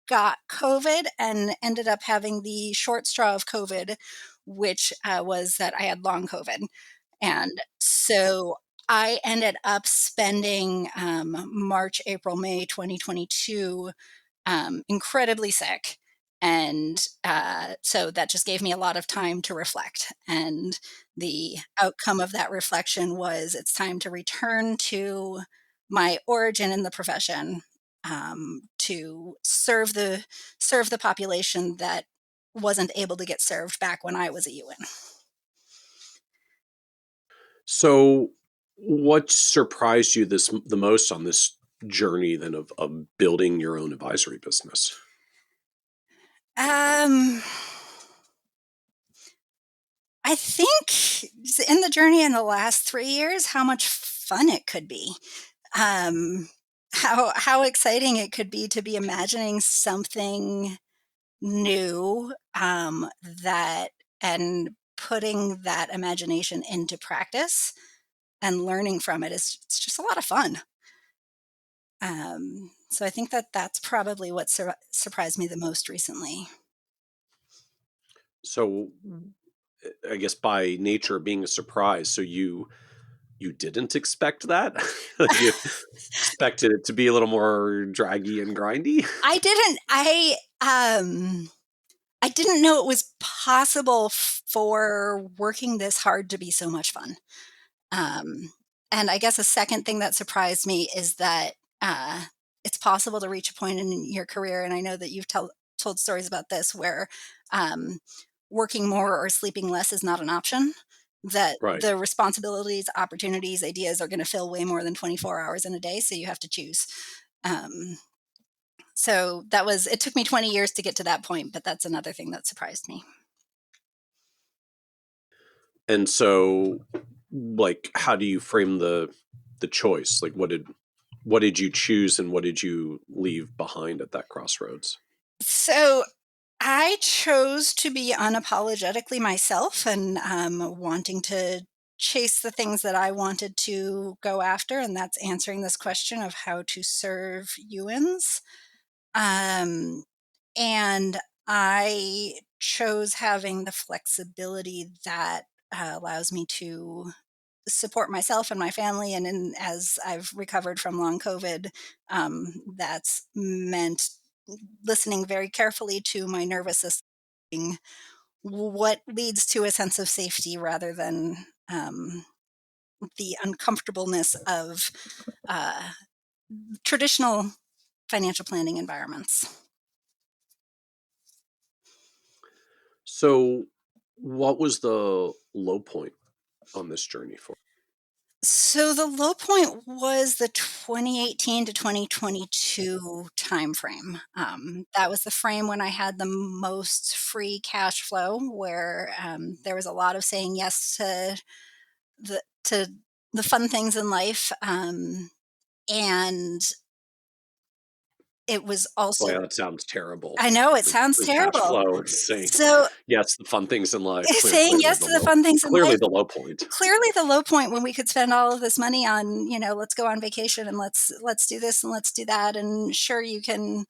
got COVID and ended up having the short straw of COVID, which was that I had long COVID. And so I ended up spending March, April, May 2022 incredibly sick. And so that just gave me a lot of time to reflect. And the outcome of that reflection was it's time to return to my origin in the profession, to serve the population that wasn't able to get served back when I was a UN. So what surprised you the most on this journey then of building your own advisory business? I think in the journey in the last 3 years, how much fun it could be. How exciting it could be to be imagining something new, that and putting that imagination into practice and learning from it it's just a lot of fun. So I think that that's probably what surprised me the most recently. So I guess by nature of being a surprise, so you didn't expect that? Like you expected it to be a little more draggy and grindy? I didn't. I didn't know it was possible for working this hard to be so much fun. Um, and I guess a second thing that surprised me is that uh, it's possible to reach a point in your career, and I know that you've told stories about this where um, working more or sleeping less is not an option. That Right. the responsibilities, opportunities, ideas are going to fill way more than 24 hours in a day, so you have to choose. Um, so it took me 20 years to get to that point, but that's another thing that surprised me. And so, like, how do you frame the choice? Like, what did you choose and what did you leave behind at that crossroads? So I chose to be unapologetically myself and wanting to chase the things that I wanted to go after, and that's answering this question of how to serve EWANs. Um, and I chose having the flexibility that allows me to support myself and my family. And as I've recovered from long COVID, that's meant listening very carefully to my nervous system, what leads to a sense of safety rather than the uncomfortableness of uh, traditional financial planning environments. So, what was the low point on this journey for? So the low point was the 2018 to 2022 timeframe. That was the frame when I had the most free cash flow, where there was a lot of saying yes to the fun things in life, and it was Boy, also. that sounds terrible. I know it Free sounds free cash terrible. flow and saying So yes, the fun things in life, saying clearly yes to the fun things in clearly life, the low point. clearly the low point when we could spend all of this money on, let's go on vacation and let's do this and let's do that, and sure, you can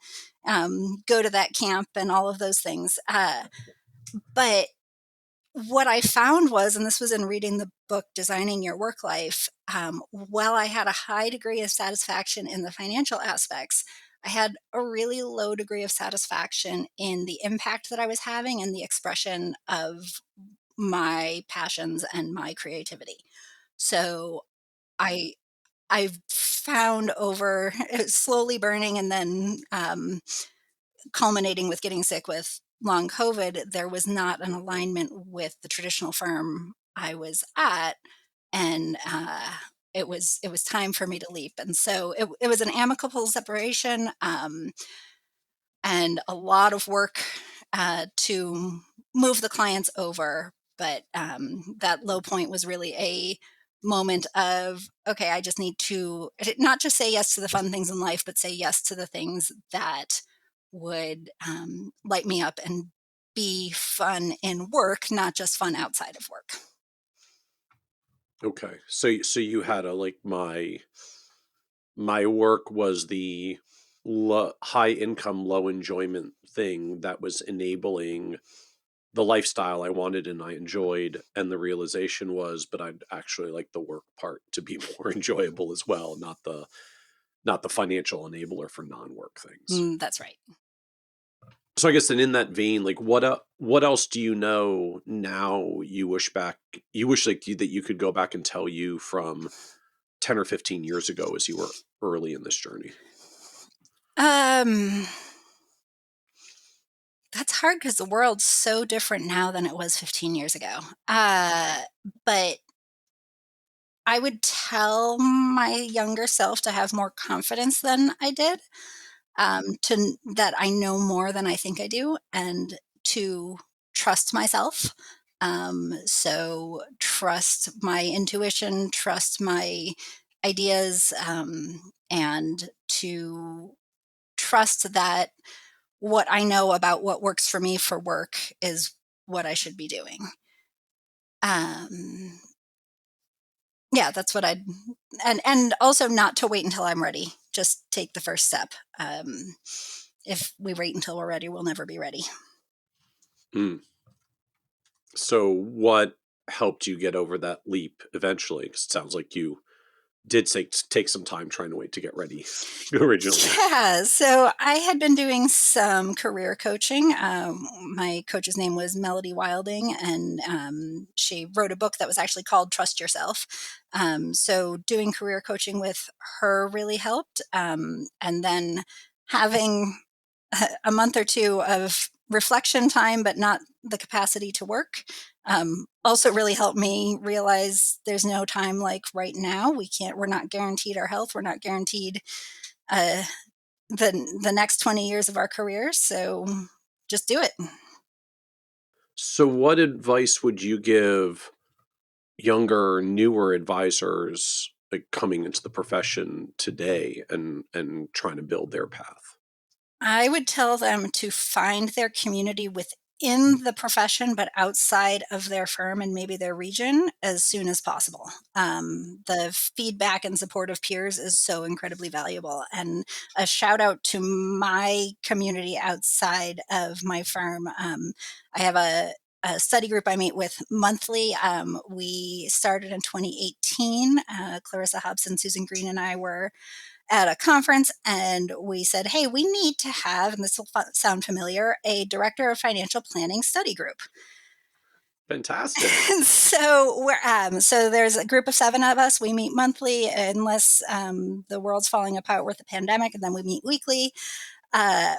go to that camp and all of those things. But what I found was, and this was in reading the book Designing Your Work Life, while I had a high degree of satisfaction in the financial aspects, I had a really low degree of satisfaction in the impact that I was having and the expression of my passions and my creativity. So I I've found over slowly burning and then culminating with getting sick with long COVID, there was not an alignment with the traditional firm I was at, and it was time for me to leap. And so it was an amicable separation, and a lot of work to move the clients over. But that low point was really a moment of, okay, I just need to not just say yes to the fun things in life, but say yes to the things that would light me up and be fun in work, not just fun outside of work. Okay. So you had a like my work was the high income, low enjoyment thing that was enabling the lifestyle I wanted and I enjoyed. And the realization was, but I'd actually like the work part to be more enjoyable as well, not the financial enabler for non-work things. That's right. So I guess then in that vein, like what else do you know now you wish like that you could go back and tell you from 10 or 15 years ago as you were early in this journey? Um, that's hard because the world's so different now than it was 15 years ago. But I would tell my younger self to have more confidence than I did, that I know more than I think I do, and to trust myself. So trust my intuition, trust my ideas, and to trust that what I know about what works for me for work is what I should be doing. Um, Yeah, that's what and also not to wait until I'm ready. Just take the first step. If we wait until we're ready, we'll never be ready. Mm. So what helped you get over that leap eventually? 'Cause it sounds like you did take some time trying to wait to get ready originally. Yeah, so I had been doing some career coaching. My coach's name was Melody Wilding, and she wrote a book that was actually called Trust Yourself. So doing career coaching with her really helped. And then having a month or two of reflection time, but not the capacity to work, also really helped me realize there's no time like right now. We're not guaranteed our health. We're not guaranteed uh, the next 20 years of our careers. So just do it. So what advice would you give younger, newer advisors like coming into the profession today and trying to build their path? I would tell them to find their community within the profession, but outside of their firm and maybe their region as soon as possible. The feedback and support of peers is so incredibly valuable. And a shout out to my community outside of my firm. I have a study group I meet with monthly. We started in 2018. Clarissa Hobson, Susan Green, and I were at a conference, and we said, hey, we need to have, and this will sound familiar, a director of financial planning study group. Fantastic. So there's a group of 7 of us. We meet monthly unless the world's falling apart with the pandemic, and then we meet weekly.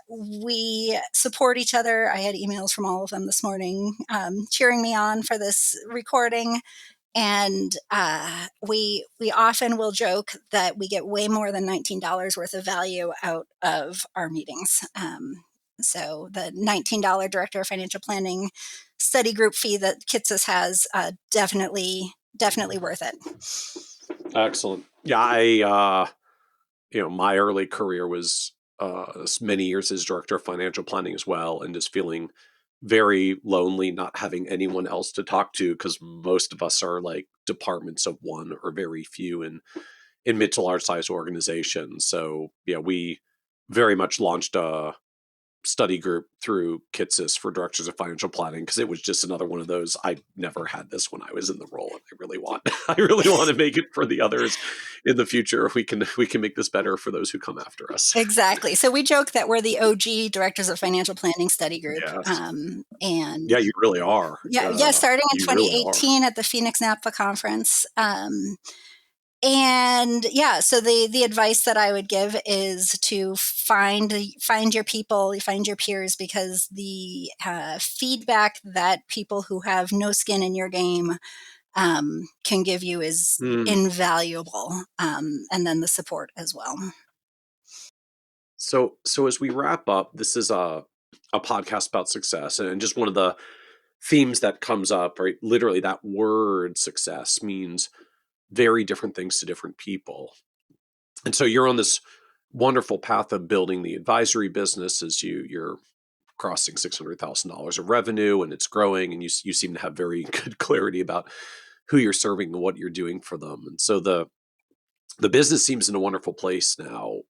We support each other. I had emails from all of them this morning cheering me on for this recording. And we often will joke that we get way more than $19 worth of value out of our meetings. So the $19 Director of Financial Planning study group fee that Kitces has, definitely worth it. Excellent. Yeah, my early career was many years as director of financial planning as well, and just feeling very lonely, not having anyone else to talk to, because most of us are like departments of one or very few in mid to large size organizations. So yeah, we very much launched a study group through Kitces for directors of financial planning, because it was just another one of those. I never had this when I was in the role, and I really want to make it for the others in the future. We can make this better for those who come after us. Exactly. So we joke that we're the OG Directors of Financial Planning study group. Yes. And yeah, you really are. Starting in You really 2018 at the Phoenix NAPFA conference. And yeah, so the advice that I would give is to find your people, find your peers, because the feedback that people who have no skin in your game can give you is invaluable. And then the support as well. So as we wrap up, this is a podcast about success, and just one of the themes that comes up, right? Literally, that word success means very different things to different people. And so you're on this wonderful path of building the advisory business as you're crossing $600,000 of revenue, and it's growing, and you seem to have very good clarity about who you're serving and what you're doing for them. And so the business seems in a wonderful place now.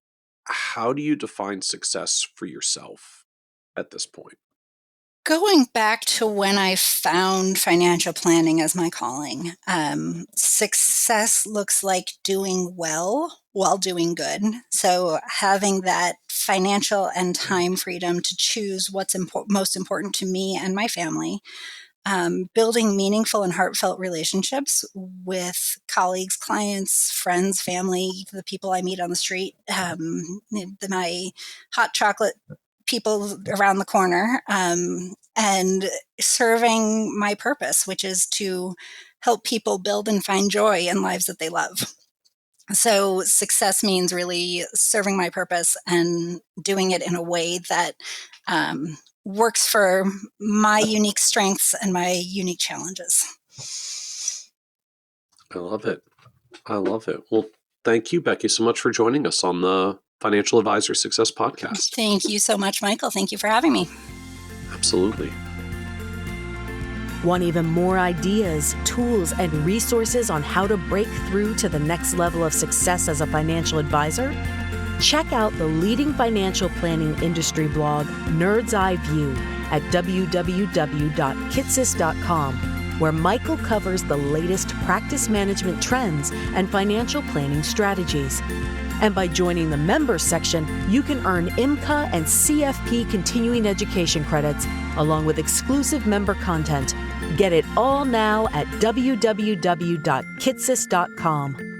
How do you define success for yourself at this point? Going back to when I found financial planning as my calling, success looks like doing well while doing good. So having that financial and time freedom to choose what's most important to me and my family, building meaningful and heartfelt relationships with colleagues, clients, friends, family, the people I meet on the street, my hot chocolate people around the corner, and serving my purpose, which is to help people build and find joy in lives that they love. So success means really serving my purpose and doing it in a way that works for my unique strengths and my unique challenges. I love it. Well, thank you, Becky, so much for joining us on the Financial Advisor Success Podcast. Thank you so much, Michael. Thank you for having me. Absolutely. Want even more ideas, tools, and resources on how to break through to the next level of success as a financial advisor? Check out the leading financial planning industry blog, Nerd's Eye View, at www.kitsis.com, where Michael covers the latest practice management trends and financial planning strategies. And by joining the members section, you can earn IMCA and CFP continuing education credits, along with exclusive member content. Get it all now at www.kitsis.com.